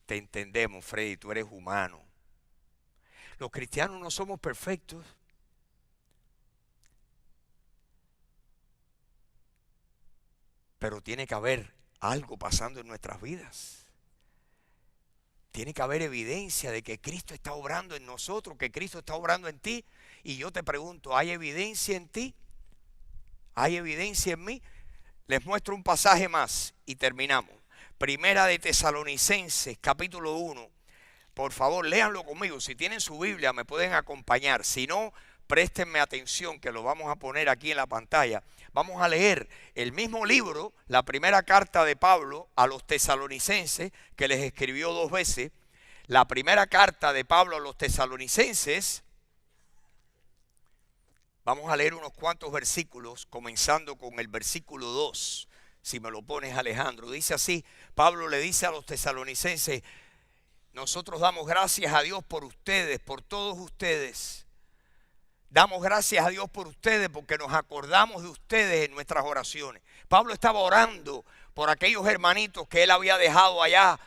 te entendemos, Freddy, tú eres humano. Los cristianos no somos perfectos, pero tiene que haber algo pasando en nuestras vidas. Tiene que haber evidencia de que Cristo está obrando en nosotros, que Cristo está obrando en ti. Y yo te pregunto, ¿hay evidencia en ti? ¿Hay evidencia en mí? Les muestro un pasaje más y terminamos. Primera de Tesalonicenses, capítulo 1. Por favor, léanlo conmigo. Si tienen su Biblia, me pueden acompañar. Si no, préstenme atención, que lo vamos a poner aquí en la pantalla. Vamos a leer el mismo libro, la primera carta de Pablo a los tesalonicenses, que les escribió 2 veces. La primera carta de Pablo a los tesalonicenses. Vamos a leer unos cuantos versículos, comenzando con el versículo 2. Si me lo pones, Alejandro. Dice así: Pablo le dice a los tesalonicenses: nosotros damos gracias a Dios por ustedes, por todos ustedes. Damos gracias a Dios por ustedes porque nos acordamos de ustedes en nuestras oraciones. Pablo estaba orando por aquellos hermanitos que él había dejado allá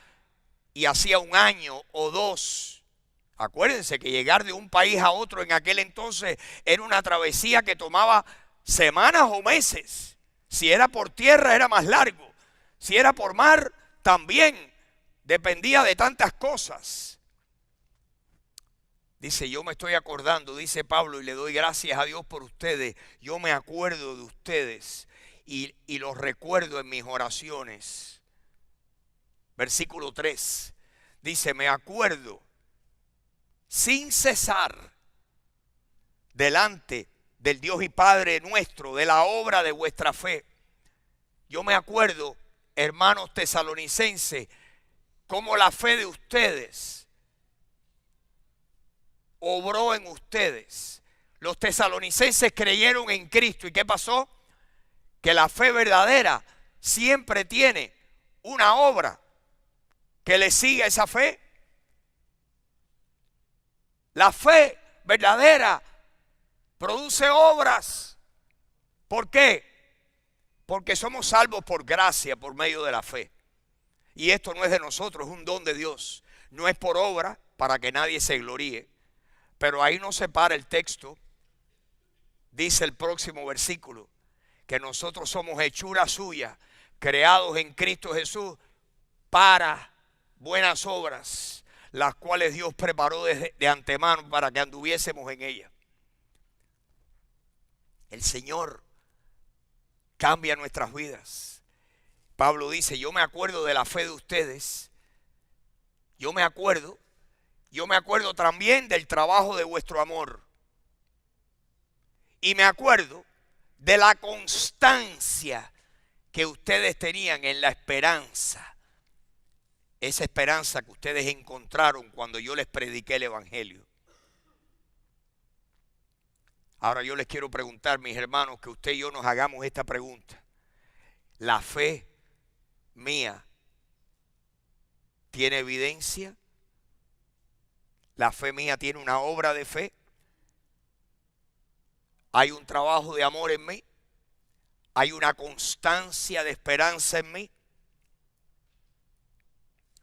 y hacía 1 año o 2. Acuérdense que llegar de un país a otro en aquel entonces era una travesía que tomaba semanas o meses. Si era por tierra era más largo. Si era por mar también. Dependía de tantas cosas. Dice: yo me estoy acordando, dice Pablo, y le doy gracias a Dios por ustedes. Yo me acuerdo de ustedes y los recuerdo en mis oraciones. Versículo 3. Dice: me acuerdo sin cesar delante del Dios y Padre nuestro de la obra de vuestra fe. Yo me acuerdo, hermanos tesalonicenses, cómo la fe de ustedes obró en ustedes. Los tesalonicenses creyeron en Cristo. ¿Y qué pasó? Que la fe verdadera siempre tiene una obra que le sigue a esa fe. La fe verdadera produce obras. ¿Por qué? Porque somos salvos por gracia, por medio de la fe. Y esto no es de nosotros, es un don de Dios. No es por obra para que nadie se gloríe. Pero ahí no se para el texto. Dice el próximo versículo que nosotros somos hechura suya, creados en Cristo Jesús para buenas obras, las cuales Dios preparó de antemano para que anduviésemos en ellas. El Señor cambia nuestras vidas. Pablo dice: yo me acuerdo de la fe de ustedes. Yo me acuerdo también del trabajo de vuestro amor. Y me acuerdo de la constancia que ustedes tenían en la esperanza. Esa esperanza que ustedes encontraron cuando yo les prediqué el Evangelio. Ahora yo les quiero preguntar, mis hermanos, que usted y yo nos hagamos esta pregunta. ¿La fe mía tiene evidencia? ¿La fe mía tiene una obra de fe? ¿Hay un trabajo de amor en mí? ¿Hay una constancia de esperanza en mí?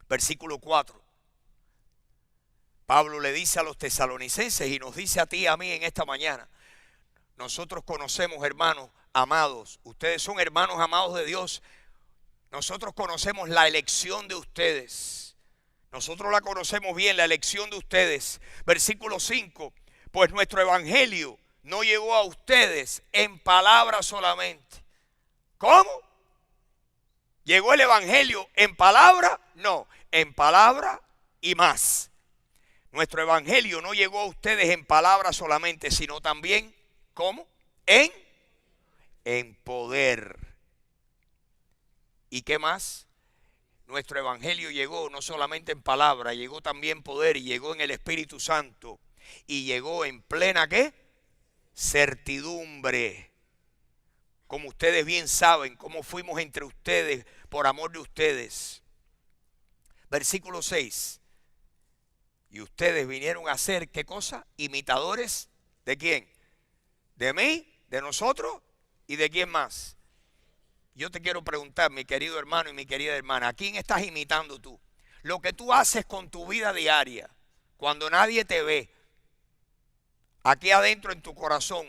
Versículo 4. Pablo le dice a los tesalonicenses y nos dice a ti y a mí en esta mañana. Nosotros conocemos, hermanos amados, ustedes son hermanos amados de Dios. Nosotros conocemos la elección de ustedes. Nosotros la conocemos bien, la elección de ustedes. Versículo 5. Pues nuestro evangelio no llegó a ustedes en palabras solamente. ¿Cómo? ¿Llegó el evangelio en palabra? No, en palabra y más. Nuestro evangelio no llegó a ustedes en palabras solamente, sino también, ¿cómo? En poder. ¿Y qué más? Nuestro evangelio llegó no solamente en palabra, llegó también en poder y llegó en el Espíritu Santo. Y llegó en plena, ¿qué? Certidumbre. Como ustedes bien saben, cómo fuimos entre ustedes por amor de ustedes. Versículo 6. Y ustedes vinieron a ser, ¿qué cosa? Imitadores ¿de quién? De mí, de nosotros y de quién más. Yo te quiero preguntar, mi querido hermano y mi querida hermana, ¿a quién estás imitando tú? Lo que tú haces con tu vida diaria, cuando nadie te ve, aquí adentro en tu corazón,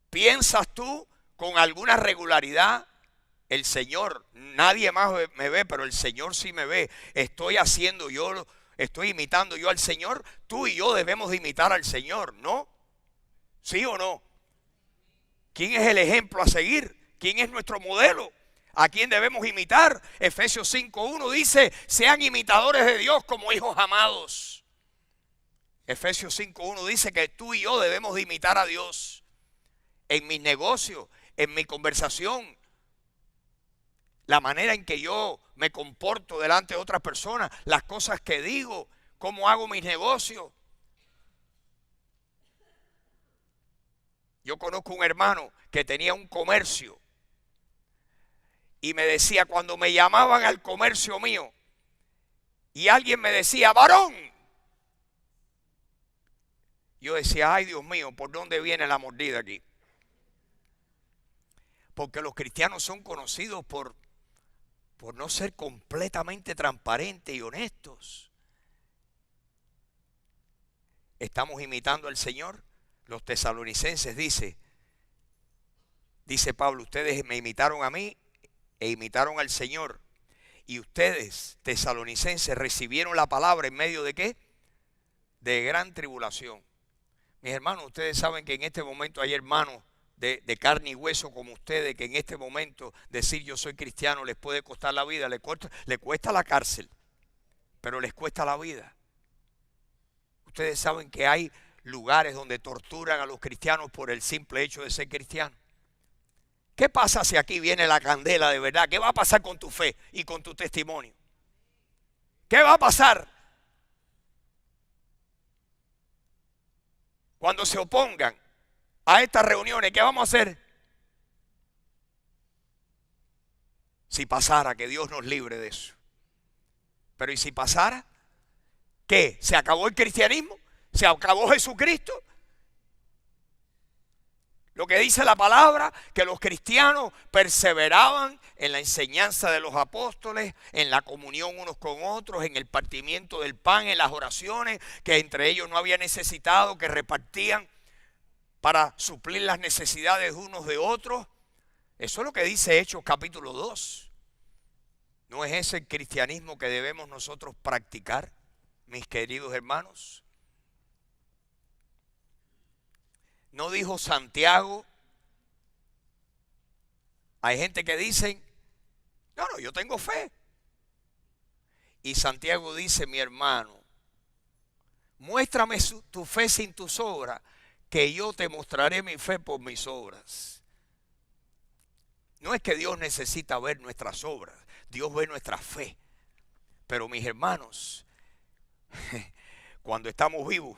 ¿piensas tú con alguna regularidad? El Señor, nadie más me ve, pero el Señor sí me ve. Estoy imitando yo al Señor. Tú y yo debemos de imitar al Señor, ¿no? ¿Sí o no? ¿Quién es el ejemplo a seguir? ¿Quién es nuestro modelo? ¿A quién debemos imitar? Efesios 5:1 dice, sean imitadores de Dios como hijos amados. Efesios 5:1 dice que tú y yo debemos de imitar a Dios en mis negocios, en mi conversación, la manera en que yo me comporto delante de otras personas, las cosas que digo, cómo hago mis negocios. Yo conozco un hermano que tenía un comercio y me decía, cuando me llamaban al comercio mío y alguien me decía, varón, yo decía, ay Dios mío, ¿por dónde viene la mordida aquí? Porque los cristianos son conocidos por no ser completamente transparentes y honestos. ¿Estamos imitando al Señor? Los tesalonicenses dice Pablo, ustedes me imitaron a mí e imitaron al Señor. Y ustedes, tesalonicenses, recibieron la palabra en medio de ¿qué? De gran tribulación. Mis hermanos, ustedes saben que en este momento hay hermanos de carne y hueso como ustedes, que en este momento decir yo soy cristiano les puede costar la vida, le cuesta la cárcel, pero les cuesta la vida. Ustedes saben que hay lugares donde torturan a los cristianos por el simple hecho de ser cristianos. ¿Qué pasa si aquí viene la candela de verdad? ¿Qué va a pasar con tu fe y con tu testimonio? ¿Qué va a pasar cuando se opongan a estas reuniones? ¿Qué vamos a hacer? Si pasara, que Dios nos libre de eso. Pero ¿y si pasara? ¿Qué? ¿Se acabó el cristianismo? ¿Se acabó Jesucristo? Lo que dice la palabra, que los cristianos perseveraban en la enseñanza de los apóstoles, en la comunión unos con otros, en el partimiento del pan, en las oraciones, que entre ellos no había necesitado, que repartían para suplir las necesidades unos de otros. Eso es lo que dice Hechos capítulo 2. ¿No es ese el cristianismo que debemos nosotros practicar, mis queridos hermanos? ¿No dijo Santiago? Hay gente que dice, no, yo tengo fe. Y Santiago dice, mi hermano, muéstrame tu fe sin tus obras, que yo te mostraré mi fe por mis obras. No es que Dios necesita ver nuestras obras, Dios ve nuestra fe. Pero mis hermanos, cuando estamos vivos,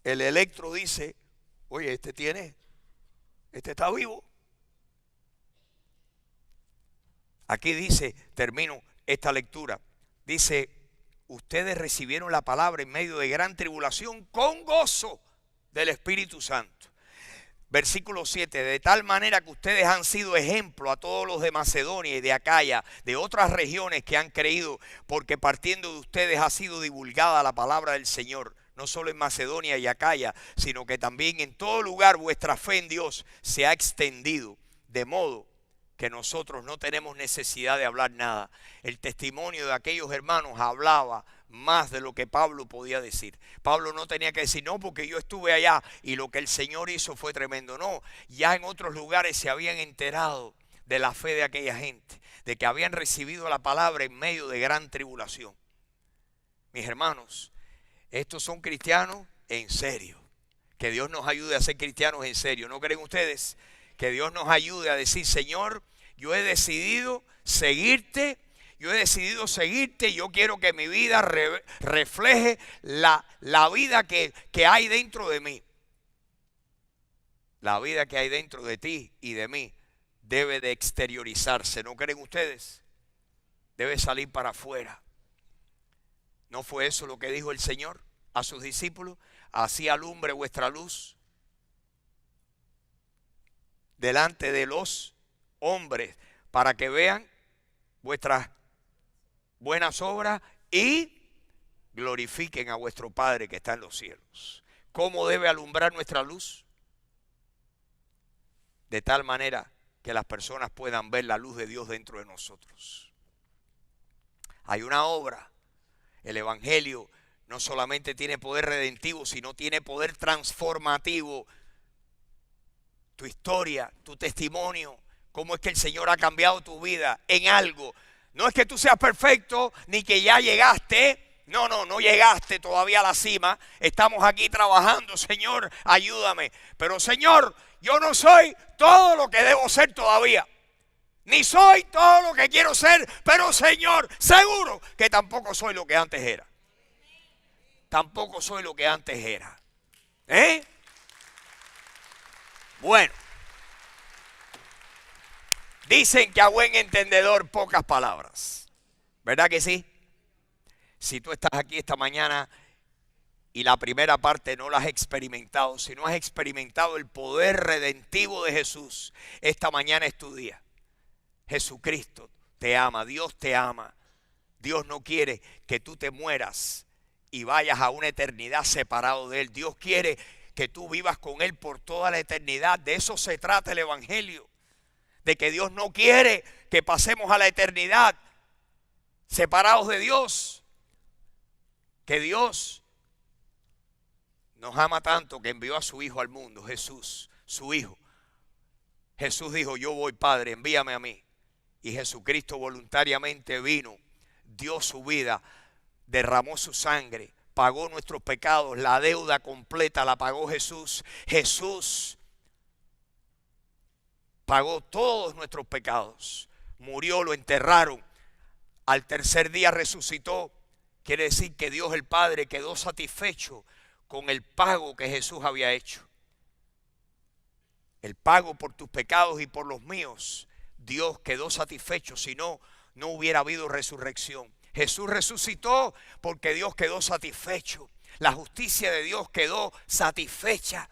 el electro dice, oye, este está vivo. Aquí dice, termino esta lectura, dice, ustedes recibieron la palabra en medio de gran tribulación con gozo del Espíritu Santo. Versículo 7, de tal manera que ustedes han sido ejemplo a todos los de Macedonia y de Acaya, de otras regiones que han creído, porque partiendo de ustedes ha sido divulgada la palabra del Señor, no solo en Macedonia y Acaya, sino que también en todo lugar vuestra fe en Dios se ha extendido, de modo que nosotros no tenemos necesidad de hablar nada. El testimonio de aquellos hermanos hablaba más de lo que Pablo podía decir. Pablo no tenía que decir, no, porque yo estuve allá y lo que el Señor hizo fue tremendo. No, ya en otros lugares se habían enterado de la fe de aquella gente, de que habían recibido la palabra en medio de gran tribulación. Mis hermanos, estos son cristianos en serio. Que Dios nos ayude a ser cristianos en serio. ¿No creen ustedes? Que Dios nos ayude a decir, Señor, yo he decidido seguirte. Yo he decidido seguirte. Yo quiero que mi vida refleje la vida que hay dentro de mí. La vida que hay dentro de ti y de mí debe de exteriorizarse. ¿No creen ustedes? Debe salir para afuera. ¿No fue eso lo que dijo el Señor a sus discípulos? Así alumbre vuestra luz delante de los hombres, para que vean vuestras buenas obras y glorifiquen a vuestro Padre que está en los cielos. ¿Cómo debe alumbrar nuestra luz? De tal manera que las personas puedan ver la luz de Dios dentro de nosotros. Hay una obra. El Evangelio no solamente tiene poder redentivo, sino tiene poder transformativo. Tu historia, tu testimonio, cómo es que el Señor ha cambiado tu vida en algo. No es que tú seas perfecto, ni que ya llegaste. No llegaste todavía a la cima. Estamos aquí trabajando, Señor, ayúdame. Pero Señor, yo no soy todo lo que debo ser todavía. Ni soy todo lo que quiero ser, pero Señor, seguro que tampoco soy lo que antes era. Tampoco soy lo que antes era. Bueno, dicen que a buen entendedor pocas palabras. ¿Verdad que sí? Si tú estás aquí esta mañana y la primera parte no la has experimentado, si no has experimentado el poder redentivo de Jesús, esta mañana es tu día. Jesucristo te ama, Dios te ama. Dios no quiere que tú te mueras y vayas a una eternidad separado de Él. Dios quiere que tú vivas con Él por toda la eternidad. De eso se trata el Evangelio. De que Dios no quiere que pasemos a la eternidad separados de Dios. Que Dios nos ama tanto que envió a su Hijo al mundo, Jesús, su Hijo. Jesús dijo, yo voy, Padre, envíame a mí. Y Jesucristo voluntariamente vino, dio su vida, derramó su sangre, pagó nuestros pecados, la deuda completa la pagó Jesús. Jesús pagó todos nuestros pecados, murió, lo enterraron, al tercer día resucitó. Quiere decir que Dios el Padre quedó satisfecho con el pago que Jesús había hecho. El pago por tus pecados y por los míos. Dios quedó satisfecho, si no, no hubiera habido resurrección. Jesús resucitó porque Dios quedó satisfecho. La justicia de Dios quedó satisfecha.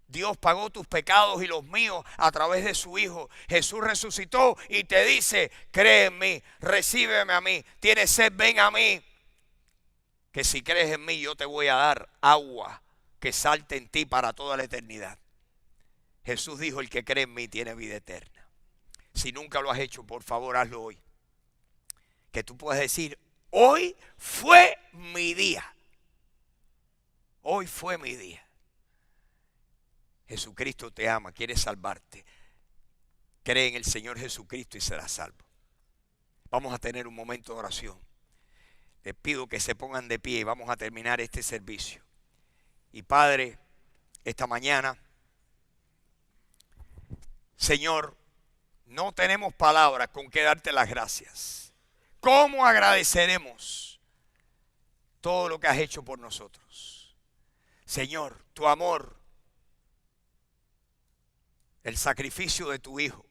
Dios pagó tus pecados y los míos a través de su Hijo. Jesús resucitó y te dice, cree en mí, recíbeme a mí, tienes sed, ven a mí. Que si crees en mí yo te voy a dar agua que salte en ti para toda la eternidad. Jesús dijo, el que cree en mí tiene vida eterna. Si nunca lo has hecho, por favor, hazlo hoy. Que tú puedas decir, hoy fue mi día. Hoy fue mi día. Jesucristo te ama, quiere salvarte. Cree en el Señor Jesucristo y serás salvo. Vamos a tener un momento de oración. Les pido que se pongan de pie y vamos a terminar este servicio. Y Padre, esta mañana, Señor, no tenemos palabras con que darte las gracias. ¿Cómo agradeceremos todo lo que has hecho por nosotros? Señor, tu amor, el sacrificio de tu Hijo,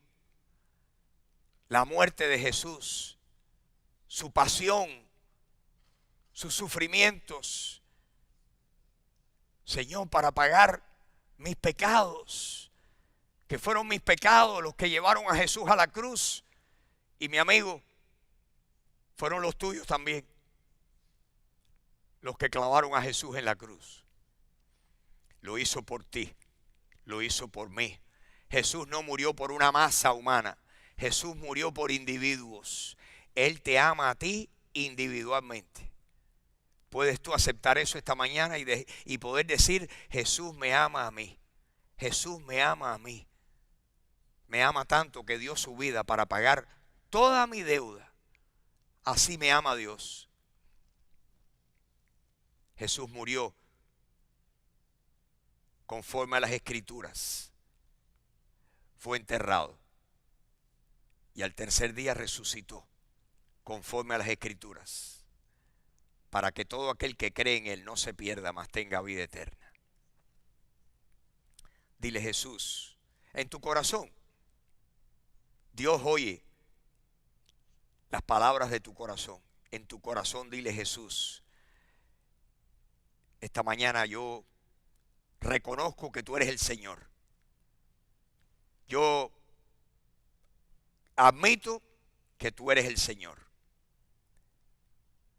la muerte de Jesús, su pasión, sus sufrimientos, Señor, para pagar mis pecados, que fueron mis pecados los que llevaron a Jesús a la cruz. Y mi amigo, fueron los tuyos también, los que clavaron a Jesús en la cruz. Lo hizo por ti, lo hizo por mí. Jesús no murió por una masa humana, Jesús murió por individuos. Él te ama a ti individualmente. ¿Puedes tú aceptar eso esta mañana y poder decir, Jesús me ama a mí? Jesús me ama a mí. Me ama tanto que dio su vida para pagar toda mi deuda. Así me ama Dios. Jesús murió conforme a las Escrituras. Fue enterrado. Y al tercer día resucitó conforme a las Escrituras, para que todo aquel que cree en Él no se pierda, mas tenga vida eterna. Dile, Jesús, en tu corazón. Dios oye las palabras de tu corazón. En tu corazón dile, Jesús, esta mañana yo reconozco que tú eres el Señor. Yo admito que tú eres el Señor.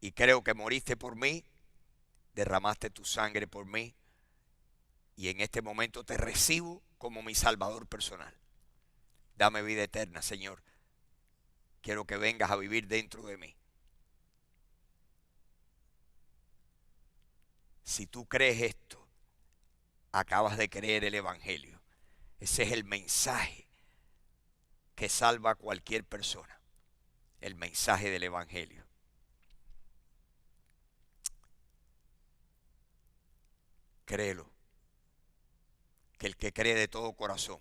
Y creo que moriste por mí, derramaste tu sangre por mí. Y en este momento te recibo como mi Salvador personal. Dame vida eterna, Señor. Quiero que vengas a vivir dentro de mí. Si tú crees esto, acabas de creer el Evangelio. Ese es el mensaje que salva a cualquier persona. El mensaje del Evangelio. Créelo. Que el que cree de todo corazón,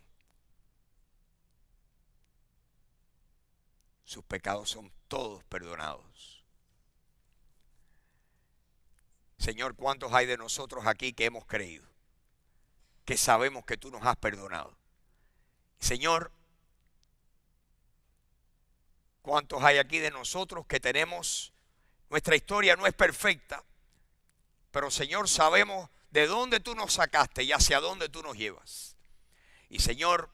sus pecados son todos perdonados. Señor, ¿cuántos hay de nosotros aquí que hemos creído? Que sabemos que tú nos has perdonado. Señor, ¿cuántos hay aquí de nosotros que tenemos, nuestra historia no es perfecta, pero Señor, sabemos de dónde tú nos sacaste y hacia dónde tú nos llevas? Y Señor,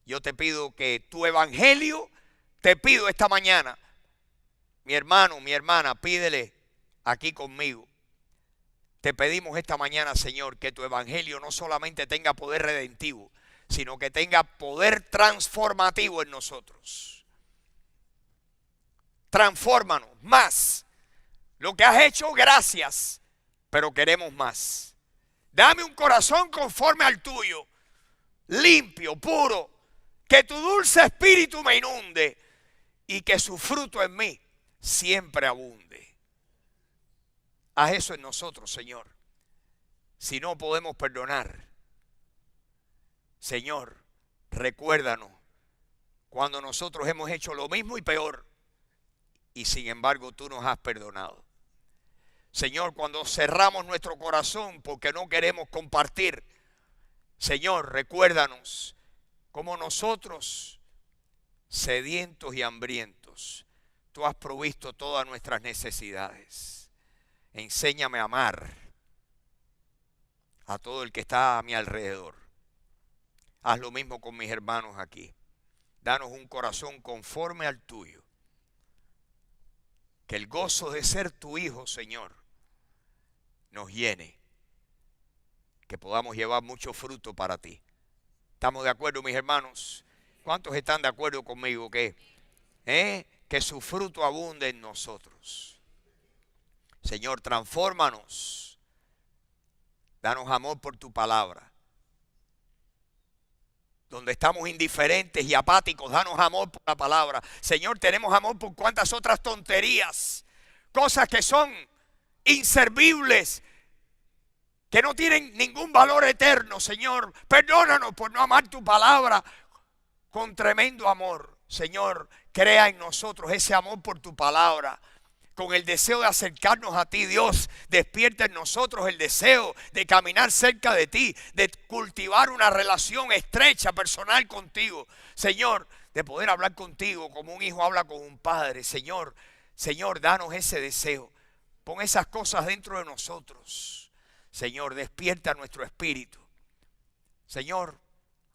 yo te pido que tu evangelio, te pido esta mañana, mi hermano, mi hermana, pídele aquí conmigo. Te pedimos esta mañana, Señor, que tu evangelio no solamente tenga poder redentivo, sino que tenga poder transformativo en nosotros. Transfórmanos más. Lo que has hecho, gracias, pero queremos más. Dame un corazón conforme al tuyo, limpio, puro, que tu dulce espíritu me inunde y que su fruto en mí siempre abunde. Haz eso en nosotros, Señor. Si no podemos perdonar, Señor, recuérdanos cuando nosotros hemos hecho lo mismo y peor, y sin embargo tú nos has perdonado. Señor, cuando cerramos nuestro corazón porque no queremos compartir, Señor, recuérdanos cómo nosotros, sedientos y hambrientos, tú has provisto todas nuestras necesidades. Enséñame a amar a todo el que está a mi alrededor. Haz lo mismo con mis hermanos aquí. Danos un corazón conforme al tuyo. Que el gozo de ser tu hijo, Señor, nos llene. Que podamos llevar mucho fruto para ti. ¿Estamos de acuerdo, mis hermanos? ¿Cuántos están de acuerdo conmigo que su fruto abunde en nosotros? Señor, transfórmanos. Danos amor por tu palabra. Donde estamos indiferentes y apáticos, danos amor por la palabra. Señor, tenemos amor por cuantas otras tonterías, cosas que son inservibles, que no tienen ningún valor eterno. Señor, perdónanos por no amar tu palabra con tremendo amor. Señor, crea en nosotros ese amor por tu palabra. con el deseo de acercarnos a ti, Dios. Despierta en nosotros el deseo de caminar cerca de ti, de cultivar una relación estrecha, personal contigo. Señor, de poder hablar contigo como un hijo habla con un padre. Señor, danos ese deseo. Pon esas cosas dentro de nosotros. Señor, despierta nuestro espíritu. Señor,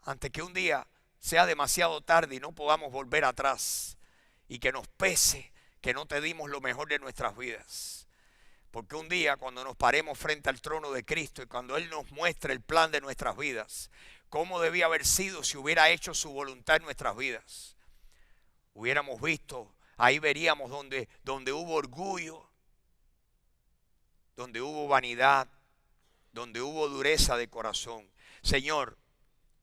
antes que un día sea demasiado tarde y no podamos volver atrás y que nos pese que no te dimos lo mejor de nuestras vidas. Porque un día cuando nos paremos frente al trono de Cristo y cuando Él nos muestre el plan de nuestras vidas, cómo debía haber sido si hubiera hecho su voluntad en nuestras vidas, hubiéramos visto, ahí veríamos donde hubo orgullo, donde hubo vanidad, donde hubo dureza de corazón. Señor,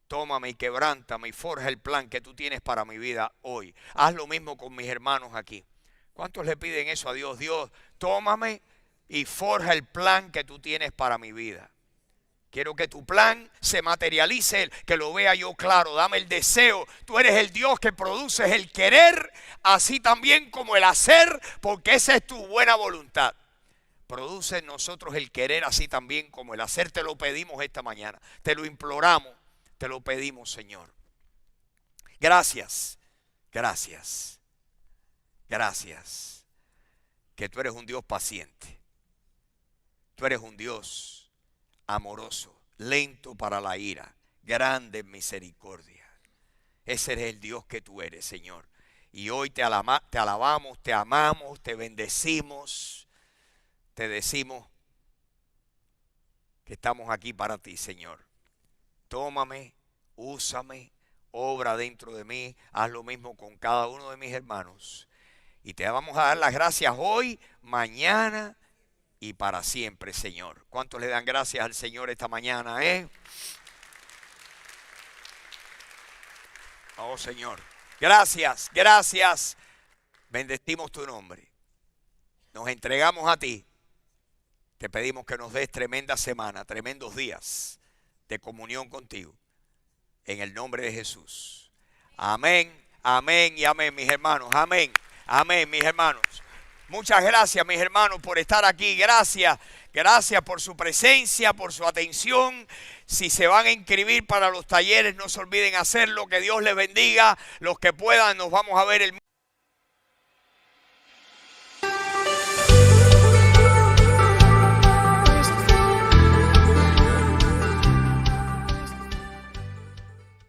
tómame y quebrántame y forja el plan que tú tienes para mi vida hoy. Haz lo mismo con mis hermanos aquí. ¿Cuántos le piden eso a Dios? Dios, tómame y forja el plan que tú tienes para mi vida. Quiero que tu plan se materialice, que lo vea yo claro. Dame el deseo. Tú eres el Dios que produces el querer, así también como el hacer, porque esa es tu buena voluntad. Produce en nosotros el querer, así también como el hacer. Te lo pedimos esta mañana. Te lo imploramos. Te lo pedimos, Señor. Gracias. Gracias. Gracias. Que tú eres un Dios paciente. Tú eres un Dios amoroso, lento para la ira, grande en misericordia. Ese eres el Dios que tú eres, Señor. Y hoy te alabamos, te amamos, te bendecimos. Te decimos que estamos aquí para ti, Señor. Tómame, úsame, obra dentro de mí. Haz lo mismo con cada uno de mis hermanos. Y te vamos a dar las gracias hoy, mañana y para siempre, Señor. ¿Cuántos le dan gracias al Señor esta mañana, Oh, Señor. Gracias, gracias. Bendecimos tu nombre. Nos entregamos a ti. Te pedimos que nos des tremenda semana, tremendos días de comunión contigo. En el nombre de Jesús. Amén, amén y amén, mis hermanos. Amén, amén, mis hermanos. Muchas gracias, mis hermanos, por estar aquí. Gracias, gracias por su presencia, por su atención. Si se van a inscribir para los talleres, no se olviden hacerlo. Que Dios les bendiga. Los que puedan, nos vamos a ver el